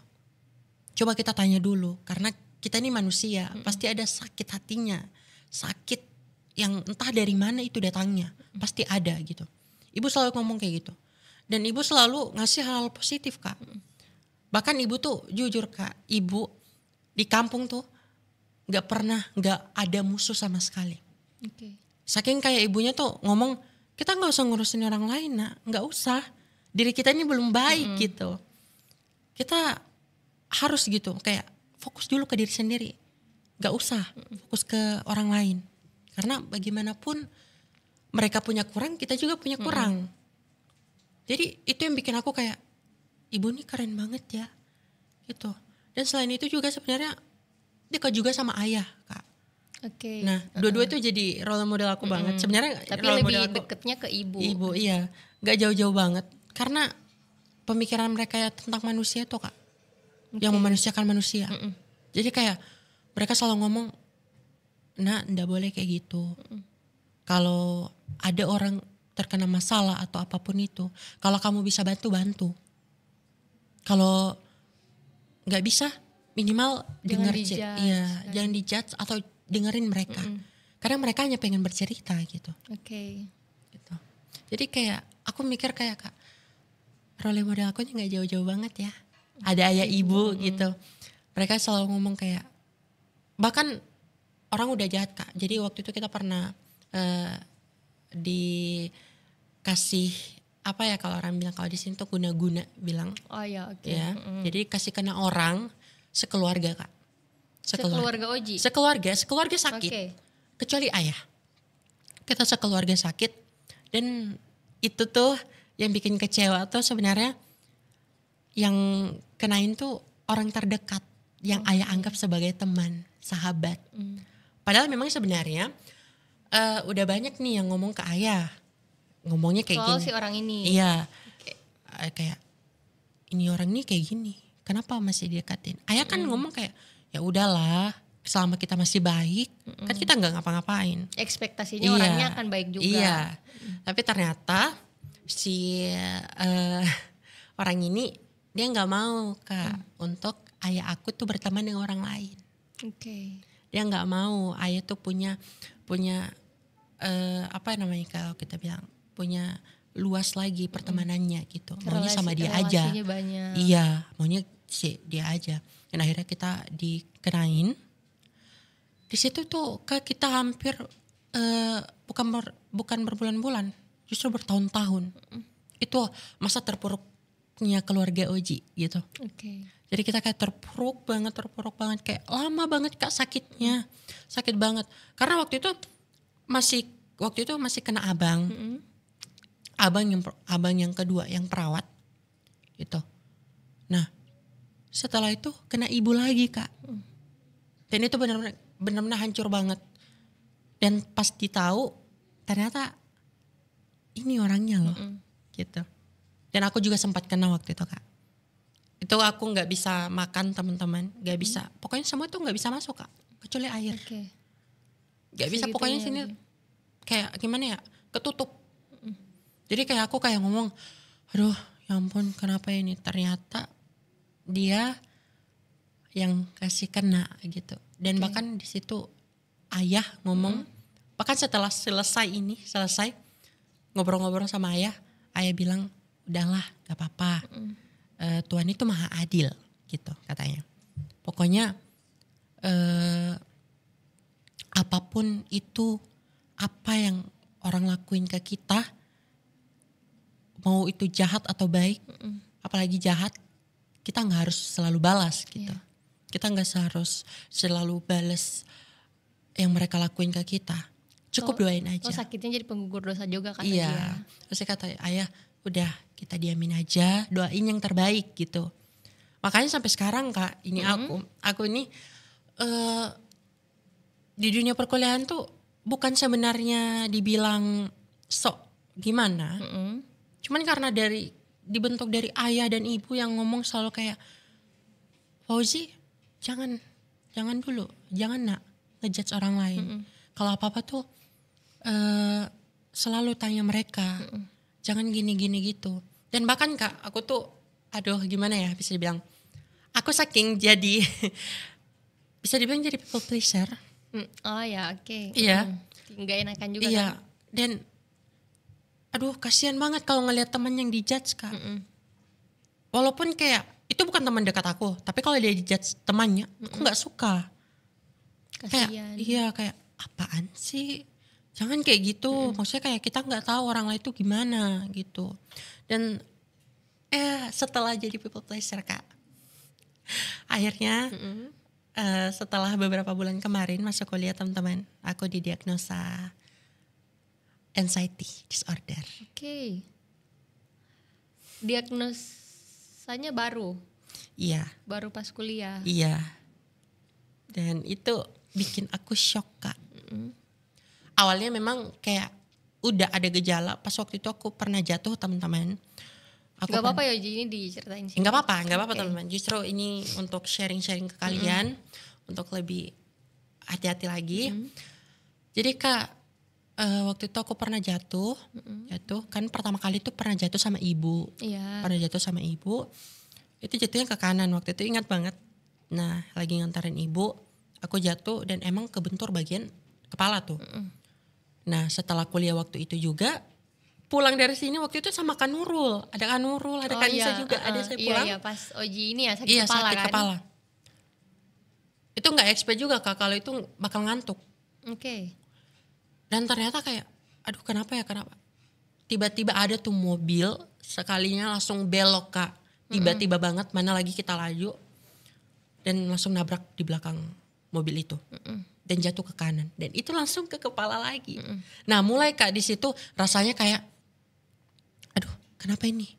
coba kita tanya dulu, karena kita ini manusia, pasti ada sakit hatinya, sakit yang entah dari mana itu datangnya, pasti ada gitu. Ibu selalu ngomong kayak gitu, dan ibu selalu ngasih hal positif Kak. Bahkan ibu tuh jujur Kak, ibu di kampung tuh nggak ada musuh sama sekali. Oke. Saking kayak ibunya tuh ngomong, kita nggak usah ngurusin orang lain nak, nggak usah. Diri kita ini belum baik gitu. Kita harus gitu, kayak fokus dulu ke diri sendiri. Nggak usah fokus ke orang lain. Karena bagaimanapun mereka punya kurang, kita juga punya kurang. Jadi itu yang bikin aku kayak, ibu ini keren banget ya gitu. Dan selain itu juga sebenarnya dekat juga sama ayah Kak. Oke. Nah, dua-dua itu jadi role model aku banget. Sebenarnya Tapi role lebih model aku, deketnya ke ibu. Ibu, iya. Gak jauh-jauh banget. Karena pemikiran mereka ya tentang manusia tuh Kak. Yang memanusiakan manusia. Jadi kayak mereka selalu ngomong, nah nggak boleh kayak gitu. Kalau ada orang terkena masalah atau apapun itu, kalau kamu bisa bantu. Kalau nggak bisa, minimal Jangan dengar, jangan dijudge atau dengerin mereka. Karena mereka hanya pengen bercerita gitu. Oke. Gitu. Jadi kayak aku mikir kayak Kak, role model aku ini nggak jauh-jauh banget ya. Ada ayah ibu gitu. Mereka selalu ngomong kayak, bahkan orang udah jahat Kak. Jadi waktu itu kita pernah dikasih apa ya kalau orang bilang, kalau di sini tuh guna-guna bilang. Oh ya, oke. Ya. Jadi kasih kena orang sekeluarga Kak. Sekeluarga Oji. Sekeluarga sakit. Oke. Kecuali ayah. Kita sekeluarga sakit, dan itu tuh yang bikin kecewa tuh sebenarnya yang kenain tuh orang terdekat yang ayah anggap sebagai teman, sahabat. Padahal memang sebenarnya udah banyak nih yang ngomong ke ayah. Ngomongnya kayak soal gini. si orang ini. Iya. Kayak ini orang nih kayak gini. Kenapa masih didekatin? Ayah kan ngomong kayak, ya udahlah, selama kita masih baik, kan kita nggak ngapa-ngapain. Ekspektasinya orangnya akan baik juga. Iya. Tapi ternyata si orang ini dia nggak mau Kak untuk ayah aku tuh berteman dengan orang lain. Oke. Dia nggak mau ayah tuh punya apa namanya kalau kita bilang, punya luas lagi pertemanannya gitu. Maunya sama dia aja. Relasinya banyak. Iya, maunya dia aja. Dan akhirnya kita dikenain. Di situ tuh Kak, kita hampir bukan berbulan-bulan, justru bertahun-tahun. Itu masa terpuruknya keluarga Oji gitu. Oke. Jadi kita kayak terpuruk banget, kayak lama banget Kak sakitnya, sakit banget. Karena waktu itu masih kena abang, abang yang kedua yang perawat, gitu. Nah, setelah itu kena ibu lagi Kak, dan itu benar-benar hancur banget. Dan pas ditahu ternyata ini orangnya loh, gitu. Dan aku juga sempat kena waktu itu Kak. Itu aku nggak bisa makan teman-teman, nggak bisa. Pokoknya semua tuh nggak bisa masuk Kak, kecuali air. Oke. Nggak bisa, pokoknya sini kayak gimana ya, ketutup. Jadi kayak aku kayak ngomong, aduh ya ampun kenapa ini, ternyata dia yang kasih kena gitu. Dan bahkan di situ ayah ngomong, bahkan setelah selesai ngobrol-ngobrol sama ayah bilang, udahlah gak apa-apa, Tuhan itu maha adil gitu katanya. Pokoknya apapun itu, apa yang orang lakuin ke kita, mau itu jahat atau baik, apalagi jahat, kita nggak harus selalu balas gitu. Kita nggak harus selalu balas yang mereka lakuin ke kita. Cukup doain aja. Sakitnya jadi penggugur dosa juga kata iya. dia. Terus kata ayah, udah kita diamin aja, doain yang terbaik gitu. Makanya sampai sekarang Kak, ini aku ini di dunia perkuliahan tuh bukan sebenarnya dibilang sok gimana. Cuman karena dibentuk dari ayah dan ibu yang ngomong selalu kayak, Fauzi jangan dulu, jangan nak ngejudge orang lain. Kalau apa-apa tuh selalu tanya mereka, jangan gini-gini gitu. Dan bahkan Kak, aku tuh aduh gimana ya bisa dibilang, aku saking jadi bisa dibilang jadi people pleaser. Oh ya, oke. Iya. Nggak enakan juga Iya. kan. Dan aduh kasihan banget kalau ngelihat teman yang dijudge Kak. Walaupun kayak itu bukan teman dekat aku, tapi kalau dia dijudge temannya, aku nggak suka. Kasihan. Kayak apaan sih? Jangan kayak gitu. Maksudnya kayak kita nggak tahu orang lain itu gimana gitu. Dan setelah jadi people pleaser Kak, akhirnya setelah beberapa bulan kemarin masuk kuliah teman-teman, aku didiagnosa anxiety disorder. Oke. Diagnosanya baru Iya. pas kuliah. Iya. Dan itu bikin aku shock Kak. Awalnya memang kayak udah ada gejala. Pas waktu itu aku pernah jatuh teman-teman. Gak apa-apa ya Oji, ini diceritain sih. Gak apa-apa Oke. teman-teman. Justru ini untuk sharing-sharing ke kalian. Untuk lebih hati-hati lagi. Jadi Kak, waktu itu aku pernah jatuh. Kan pertama kali tuh pernah jatuh sama ibu. Iya. Pernah jatuh sama ibu. Itu jatuhnya ke kanan waktu itu, ingat banget. Nah lagi ngantarin ibu, aku jatuh dan emang kebentur bagian kepala tuh. Nah setelah kuliah waktu itu juga, pulang dari sini waktu itu sama Kak Nurul. Ada Kak Nurul, ada Kak Nisa juga, ada saya pulang. Iya, pas Oji ini ya sakit Iya, kepala sakit kan. kepala. Itu gak expect juga Kak kalau itu bakal ngantuk. Oke. Dan ternyata kayak, aduh kenapa. Tiba-tiba ada tuh mobil, sekalinya langsung belok Kak. Tiba-tiba banget, mana lagi kita laju. Dan langsung nabrak di belakang mobil itu. Dan jatuh ke kanan. Dan itu langsung ke kepala lagi. Nah mulai Kak di situ rasanya kayak, aduh kenapa ini?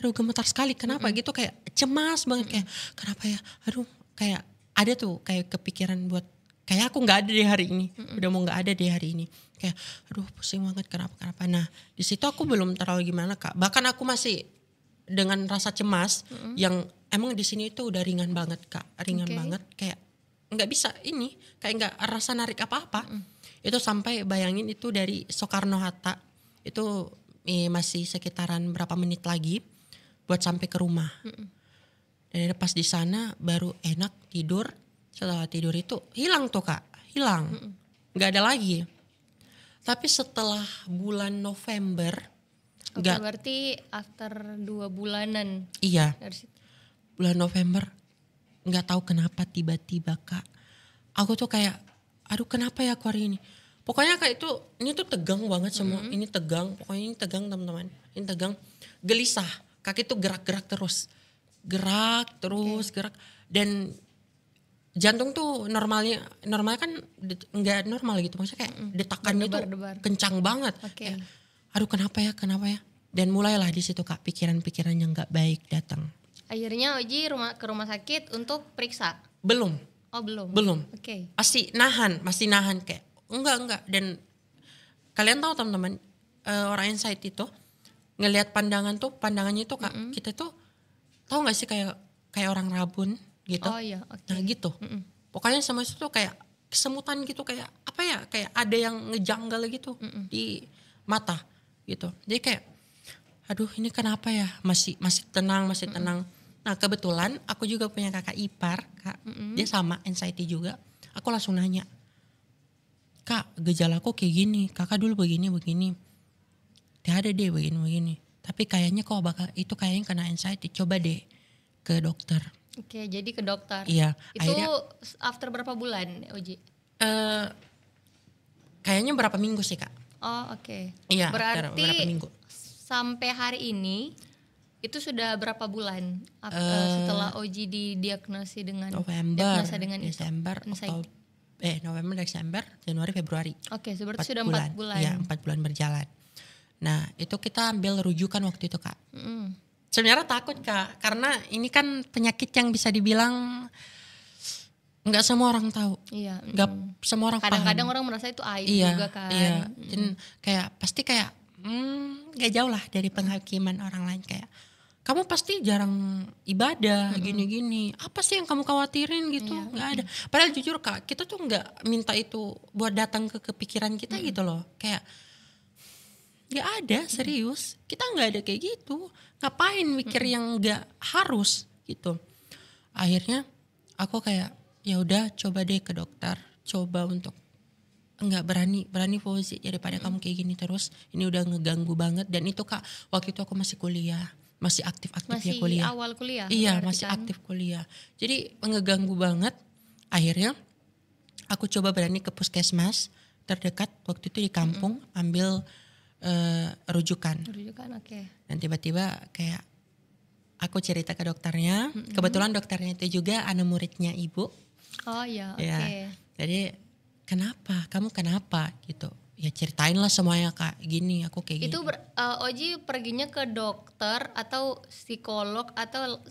Aduh gemetar sekali, kenapa gitu, kayak cemas banget. Kayak kenapa ya, aduh kayak ada tuh kayak kepikiran buat, kayak aku gak ada di hari ini. Udah mau gak ada di hari ini. Kayak aduh pusing banget kenapa. Nah di situ aku belum terlalu gimana Kak. Bahkan aku masih dengan rasa cemas yang emang di sini itu udah ringan banget Kak. Ringan banget, kayak nggak bisa ini, kayak nggak rasa narik apa-apa. Itu sampai bayangin itu dari Soekarno-Hatta itu masih sekitaran berapa menit lagi buat sampai ke rumah. Dan pas di sana baru enak tidur. Setelah tidur itu hilang tuh Kak, hilang, nggak ada lagi. Tapi setelah bulan November, Berarti after 2 bulanan. Iya, Dari situ. bulan November nggak tahu kenapa tiba-tiba Kak, aku tuh kayak aduh kenapa ya aku hari ini. Pokoknya kayak itu, ini tuh tegang banget semua. Ini tegang, pokoknya ini tegang teman-teman. Ini tegang, gelisah. Kaki tuh gerak-gerak terus. Gerak. Dan jantung tuh normalnya kan nggak normal gitu. Maksudnya kayak detakannya tuh kencang banget. Kayak, aduh kenapa ya. Dan mulailah di situ Kak pikiran-pikiran yang nggak baik datang. Akhirnya Oji ke rumah sakit untuk periksa. Belum. Oh belum. Oke. Masih nahan kayak enggak. Dan kalian tahu teman-teman, orang anxiety itu ngelihat pandangannya itu Kak, kita tuh tahu nggak sih kayak orang rabun gitu. Oh iya, oke. Nah gitu. Pokoknya sama itu tuh kayak kesemutan gitu, kayak apa ya, kayak ada yang ngejanggal gitu di mata gitu. Jadi kayak aduh ini kenapa ya, masih tenang. Nah kebetulan aku juga punya kakak ipar Kak, dia sama anxiety juga. Aku langsung nanya, Kak gejalaku kayak gini, kakak dulu begini. Dia ada deh begini. Tapi kayaknya kayaknya kena anxiety, coba deh ke dokter. Oke, jadi ke dokter. Iya. Itu Akhirnya, after berapa bulan Oji? kayaknya berapa minggu sih Kak. Oh oke. Iya, berarti berapa minggu. Sampai hari ini itu sudah berapa bulan setelah Oji didiagnosi dengan November, dengan Desember, November, Desember, Januari, Februari. Oke, berarti sudah 4 bulan. Iya, 4 bulan berjalan. Nah, itu kita ambil rujukan waktu itu Kak. Sebenarnya takut Kak, karena ini kan penyakit yang bisa dibilang nggak semua orang tahu. Iya. Nggak semua orang paham. Kadang-kadang orang merasa itu aib juga kan. Iya. Dan kayak pasti kayak gak jauh lah dari penghakiman orang lain, kayak kamu pasti jarang ibadah gini-gini, apa sih yang kamu khawatirin gitu. Nggak ada. Padahal jujur Kak, kita tuh nggak minta itu buat datang ke kepikiran kita gitu loh. Kayak nggak ada, serius, kita nggak ada kayak gitu. Ngapain mikir yang nggak harus gitu. akhirnya aku kayak ya udah coba deh ke dokter, coba untuk enggak berani Fauzi, daripada kamu kayak gini terus, ini udah ngeganggu banget. Dan itu Kak, waktu itu aku masih kuliah, masih aktif-aktifnya Masih kuliah. awal kuliah. Iya, berarti masih kan? aktif kuliah. Jadi ngeganggu banget. Akhirnya aku coba berani ke puskesmas terdekat waktu itu di kampung, ambil rujukan. Rujukan, oke. Dan tiba-tiba kayak aku cerita ke dokternya. Kebetulan dokternya itu juga anak muridnya ibu. Oh iya, oke. Ya, jadi kamu kenapa gitu. Ya ceritain lah semuanya Kak, gini aku kayak Itu gini. Oji perginya ke dokter atau psikolog atau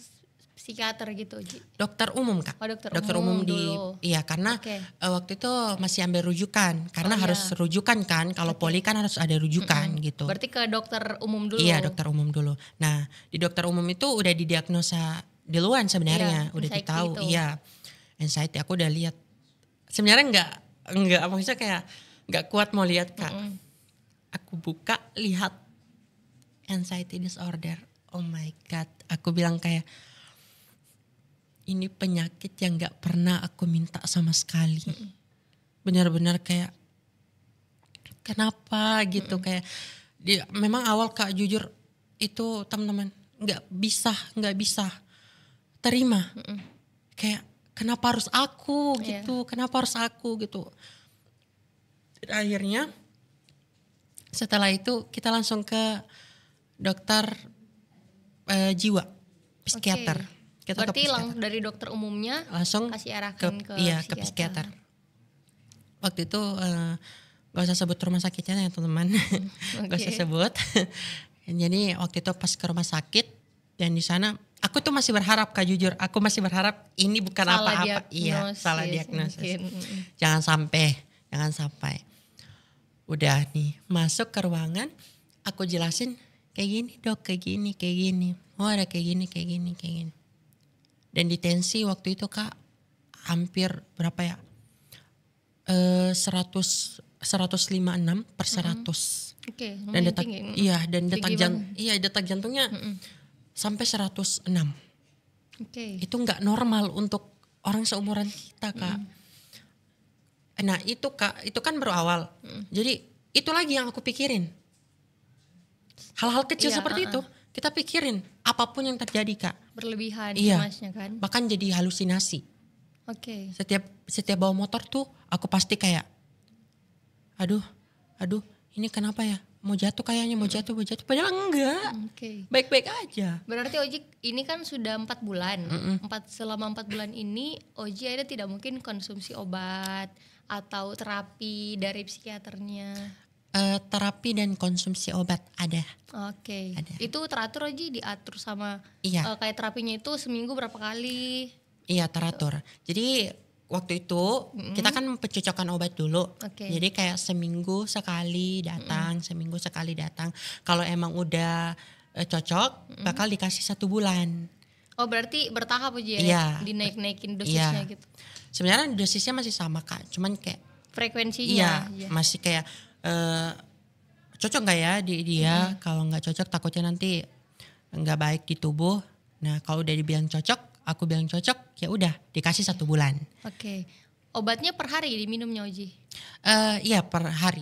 psikiater gitu Oji? Dokter umum Kak. Oh, dokter umum umum di dulu. iya karena Oke. waktu itu masih ambil rujukan karena Oh, harus iya. rujukan kan, kalau poli kan harus ada rujukan gitu. Berarti ke dokter umum dulu. Iya, dokter umum dulu. Nah, di dokter umum itu udah didiagnosa duluan sebenarnya, Iya, udah anxiety ditahu. itu. Iya. Anxiety aku udah lihat. Sebenarnya enggak maksudnya kayak enggak kuat mau lihat Kak. Aku buka lihat anxiety disorder. Oh my god, aku bilang kayak ini penyakit yang enggak pernah aku minta sama sekali. Benar-benar kayak kenapa gitu kayak memang awal Kak jujur itu teman-teman nggak bisa terima. Kayak kenapa harus aku gitu, kenapa harus aku gitu. Dan akhirnya setelah itu kita langsung ke dokter jiwa, psikiater. Oke. Kita ke Berarti psikiater. dari dokter umumnya Langsung kasih arahkan ke ke psikiater. Waktu itu gak usah sebut rumah sakitnya ya teman-teman, gak usah sebut. Jadi waktu itu pas ke rumah sakit dan di sana aku tuh masih berharap Kak, jujur aku masih berharap ini bukan apa-apa. Iya, salah diagnosis. Jangan sampai. Udah nih masuk ke ruangan, aku jelasin kayak gini dok, kayak gini. Oh ada kayak gini. Dan di tensi waktu itu Kak hampir berapa ya? 156 per 100. Oke, Dan detak tinggi. detak jantungnya sampai 106. Oke. Itu nggak normal untuk orang seumuran kita Kak. Nah itu Kak, itu kan baru awal. Jadi itu lagi yang aku pikirin. Hal-hal kecil seperti itu kita pikirin apapun yang terjadi Kak. Berlebihan Iya. cemasnya kan. Bahkan jadi halusinasi. Oke. Setiap bawa motor tuh aku pasti kayak aduh ini kenapa ya, mau jatuh padahal enggak. Oke. Baik-baik aja. Berarti Oji ini kan sudah 4 bulan. Selama 4 bulan ini Oji ada tidak mungkin konsumsi obat atau terapi dari psikiaternya? Terapi dan konsumsi obat ada. Oke. Ada. Itu teratur Oji, diatur sama Iya. kayak terapinya itu seminggu berapa kali? Iya teratur. Jadi waktu itu kita kan pencocokan obat dulu. Oke. Jadi kayak seminggu sekali datang. Kalau emang udah cocok bakal dikasih 1 bulan. Oh berarti bertahap aja ya? Iya. Dinaik-naikin dosisnya gitu? Sebenarnya dosisnya masih sama Kak. Cuman kayak Frekuensinya? iya. Masih kayak cocok gak ya di dia. Kalau gak cocok takutnya nanti gak baik di tubuh. Nah kalau udah dibilang cocok, aku bilang cocok, ya udah dikasih 1 bulan. Oke. Obatnya per hari diminumnya Oji? Iya per hari.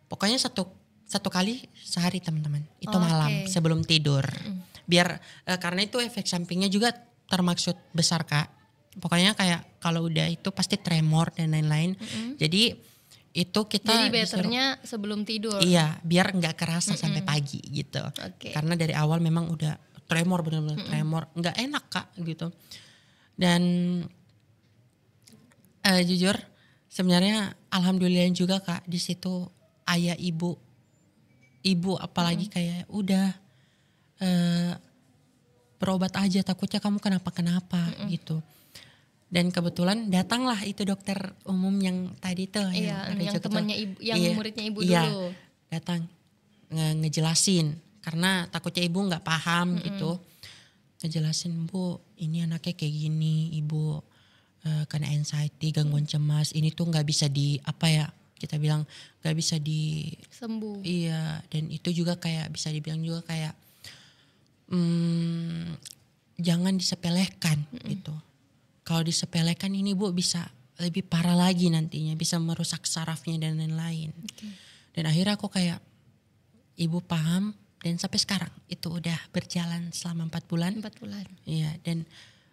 Pokoknya satu kali sehari teman-teman. Itu malam sebelum tidur. Biar karena itu efek sampingnya juga termaksud besar Kak. Pokoknya kayak kalau udah itu pasti tremor dan lain-lain. Jadi itu kita jadi betternya sebelum tidur? Iya, biar nggak kerasa sampai pagi gitu. Karena dari awal memang udah tremor, benar-benar tremor, nggak enak Kak gitu. Dan jujur sebenarnya alhamdulillah juga Kak, di situ ayah ibu apalagi kayak udah berobat aja, takutnya kamu kenapa gitu. Dan kebetulan datanglah itu dokter umum yang tadi tuh yang temannya ibu, yang muridnya ibu iya, dulu. Datang ngejelasin karena takutnya ibu nggak paham gitu. Ngejelasin, Bu, ini anaknya kayak gini, Ibu kena anxiety, gangguan cemas. Ini tuh nggak bisa kita bilang nggak bisa sembuh. Iya, dan itu juga kayak bisa dibilang juga kayak jangan disepelekan gitu. Kalau disepelekan ini Bu bisa lebih parah lagi nantinya, bisa merusak sarafnya dan lain-lain. Dan akhirnya aku kayak, ibu paham, dan sampai sekarang itu udah berjalan selama 4 bulan. 4 bulan. Iya, dan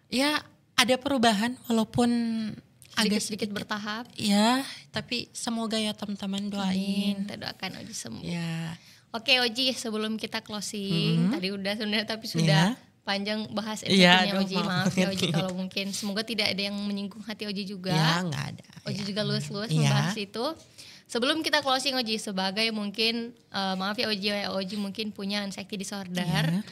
ya ada perubahan walaupun agak Sedikit bertahap. Ya, tapi semoga ya teman-teman doain. Kita doakan Oji sembuh. Ya. Oke Oji, sebelum kita closing, tadi udah sebenarnya tapi sudah panjang bahas episode-nya Oji. Maaf ya Oji kalau mungkin semoga tidak ada yang menyinggung hati Oji juga. Ya, enggak ada. Oji juga luas-luas membahas itu. Sebelum kita closing Oji, sebagai mungkin maaf ya Oji mungkin punya anxiety disorder.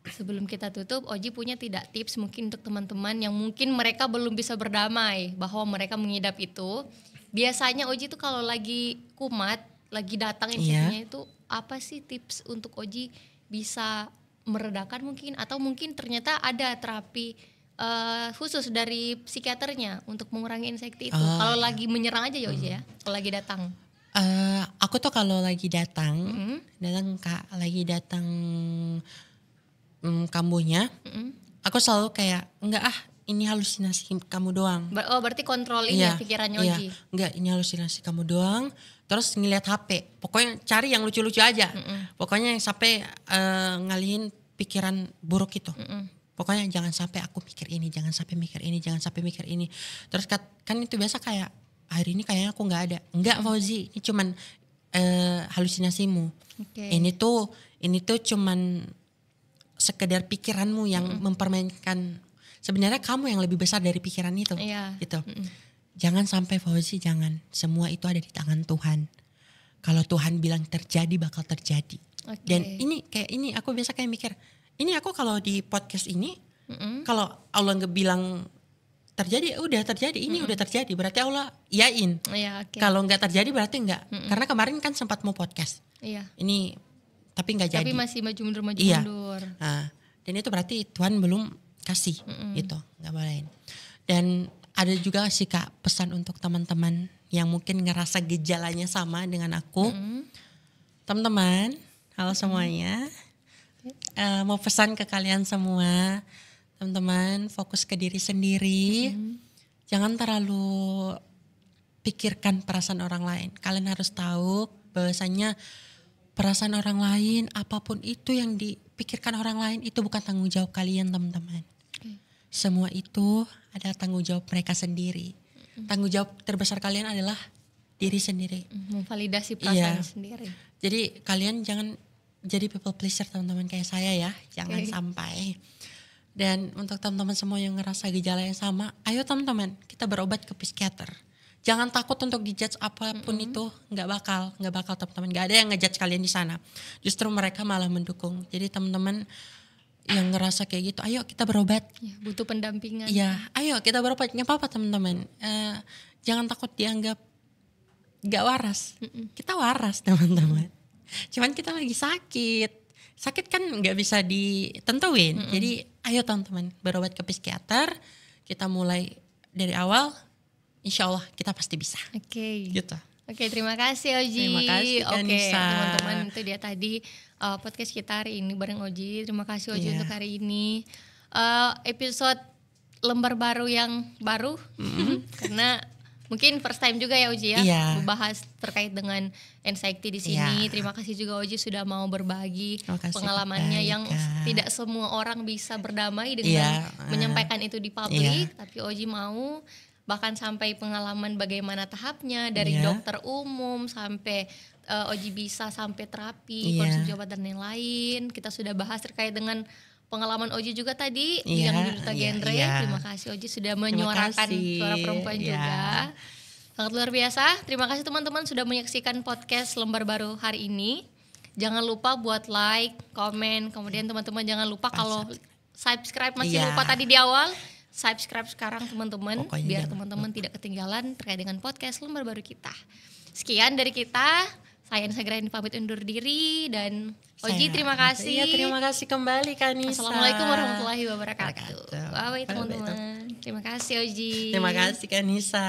Sebelum kita tutup, Oji punya tidak tips mungkin untuk teman-teman yang mungkin mereka belum bisa berdamai bahwa mereka mengidap itu. Biasanya Oji tuh kalau lagi kumat, lagi datang anxiety-nya itu apa sih tips untuk Oji bisa meredakan mungkin, atau mungkin ternyata ada terapi khusus dari psikiaternya untuk mengurangi anxiety itu. Kalau lagi menyerang aja ya Oji ya, kalau lagi datang. Aku tuh kalau lagi datang, lagi datang kambuhnya, aku selalu kayak enggak ini halusinasi kamu doang. Berarti kontrolin ya pikirannya Oji. Enggak, ini halusinasi kamu doang. Terus ngeliat HP, pokoknya cari yang lucu-lucu aja. Pokoknya yang sampai ngalihin pikiran buruk itu. Pokoknya jangan sampai aku mikir ini, jangan sampai mikir ini, jangan sampai mikir ini. Terus kan itu biasa kayak hari ini kayaknya aku nggak ada. Enggak Fauzi, ini cuman halusinasimu. Ini tuh cuman sekedar pikiranmu yang mempermainkan. Sebenarnya kamu yang lebih besar dari pikiran itu, gitu. Jangan sampai Fauzi, jangan. Semua itu ada di tangan Tuhan. Kalau Tuhan bilang terjadi, bakal terjadi. Dan ini aku biasa kayak mikir, ini aku kalau di podcast ini, kalau Allah nggak bilang terjadi, udah terjadi. Ini udah terjadi, berarti Allah iyain. Kalau nggak terjadi berarti nggak. Karena kemarin kan sempat mau podcast. Ini tapi nggak jadi. Tapi masih maju mundur. Nah, dan itu berarti Tuhan belum kasih, gitu. Nggak bolehin. Dan ada juga sih Kak pesan untuk teman-teman yang mungkin ngerasa gejalanya sama dengan aku. Teman-teman, halo semuanya. Mau pesan ke kalian semua, teman-teman fokus ke diri sendiri. Jangan terlalu pikirkan perasaan orang lain. Kalian harus tahu bahwasanya perasaan orang lain, apapun itu yang dipikirkan orang lain, itu bukan tanggung jawab kalian teman-teman. Semua itu adalah tanggung jawab mereka sendiri. Tanggung jawab terbesar kalian adalah diri sendiri. Memvalidasi perasaan sendiri. Jadi kalian jangan jadi people pleaser teman-teman kayak saya ya. Jangan sampai. Dan untuk teman-teman semua yang ngerasa gejala yang sama, ayo teman-teman kita berobat ke psikiater. Jangan takut untuk dijudge apapun itu, nggak bakal teman-teman. Nggak ada yang ngejudge kalian di sana. Justru mereka malah mendukung. Jadi teman-teman yang ngerasa kayak gitu, ayo kita berobat. Butuh pendampingan. Iya, ayo kita berobat. Nggak apa-apa teman-teman. Jangan takut dianggap nggak waras. Kita waras teman-teman. Cuman kita lagi sakit. Sakit kan nggak bisa ditentuin. Jadi ayo teman-teman berobat ke psikiater. Kita mulai dari awal. Insya Allah kita pasti bisa. Gitu. Oke, terima kasih Oji. Terima kasih Nisa. Teman-teman, itu dia tadi podcast kita hari ini bareng Oji. Terima kasih Oji untuk hari ini. Episode lembar baru yang baru. Karena mungkin first time juga ya Oji ya. Membahas terkait dengan anxiety di sini. Terima kasih juga Oji sudah mau berbagi pengalamannya yang tidak semua orang bisa berdamai dengan menyampaikan itu di publik. Tapi Oji mau. Bahkan sampai pengalaman bagaimana tahapnya dari dokter umum sampai Oji bisa sampai terapi, konsumsi obat dan lain-lain. Kita sudah bahas terkait dengan pengalaman Oji juga tadi yang di Duta Genre. Terima kasih Oji sudah menyuarakan suara perempuan juga. Sangat luar biasa. Terima kasih teman-teman sudah menyaksikan podcast Lembar Baru hari ini. Jangan lupa buat like, komen, kemudian teman-teman jangan lupa kalau subscribe masih lupa tadi di awal. Subscribe sekarang teman-teman, biar teman-teman tidak ketinggalan terkait dengan podcast Lembar Baru kita. Sekian dari kita, saya Nisa Graini pamit undur diri dan Oji terima kasih. Terima kasih kembali Kak Nisa. Assalamualaikum warahmatullahi wabarakatuh. Bye teman-teman. Terima kasih Oji. Terima kasih Kak Nisa.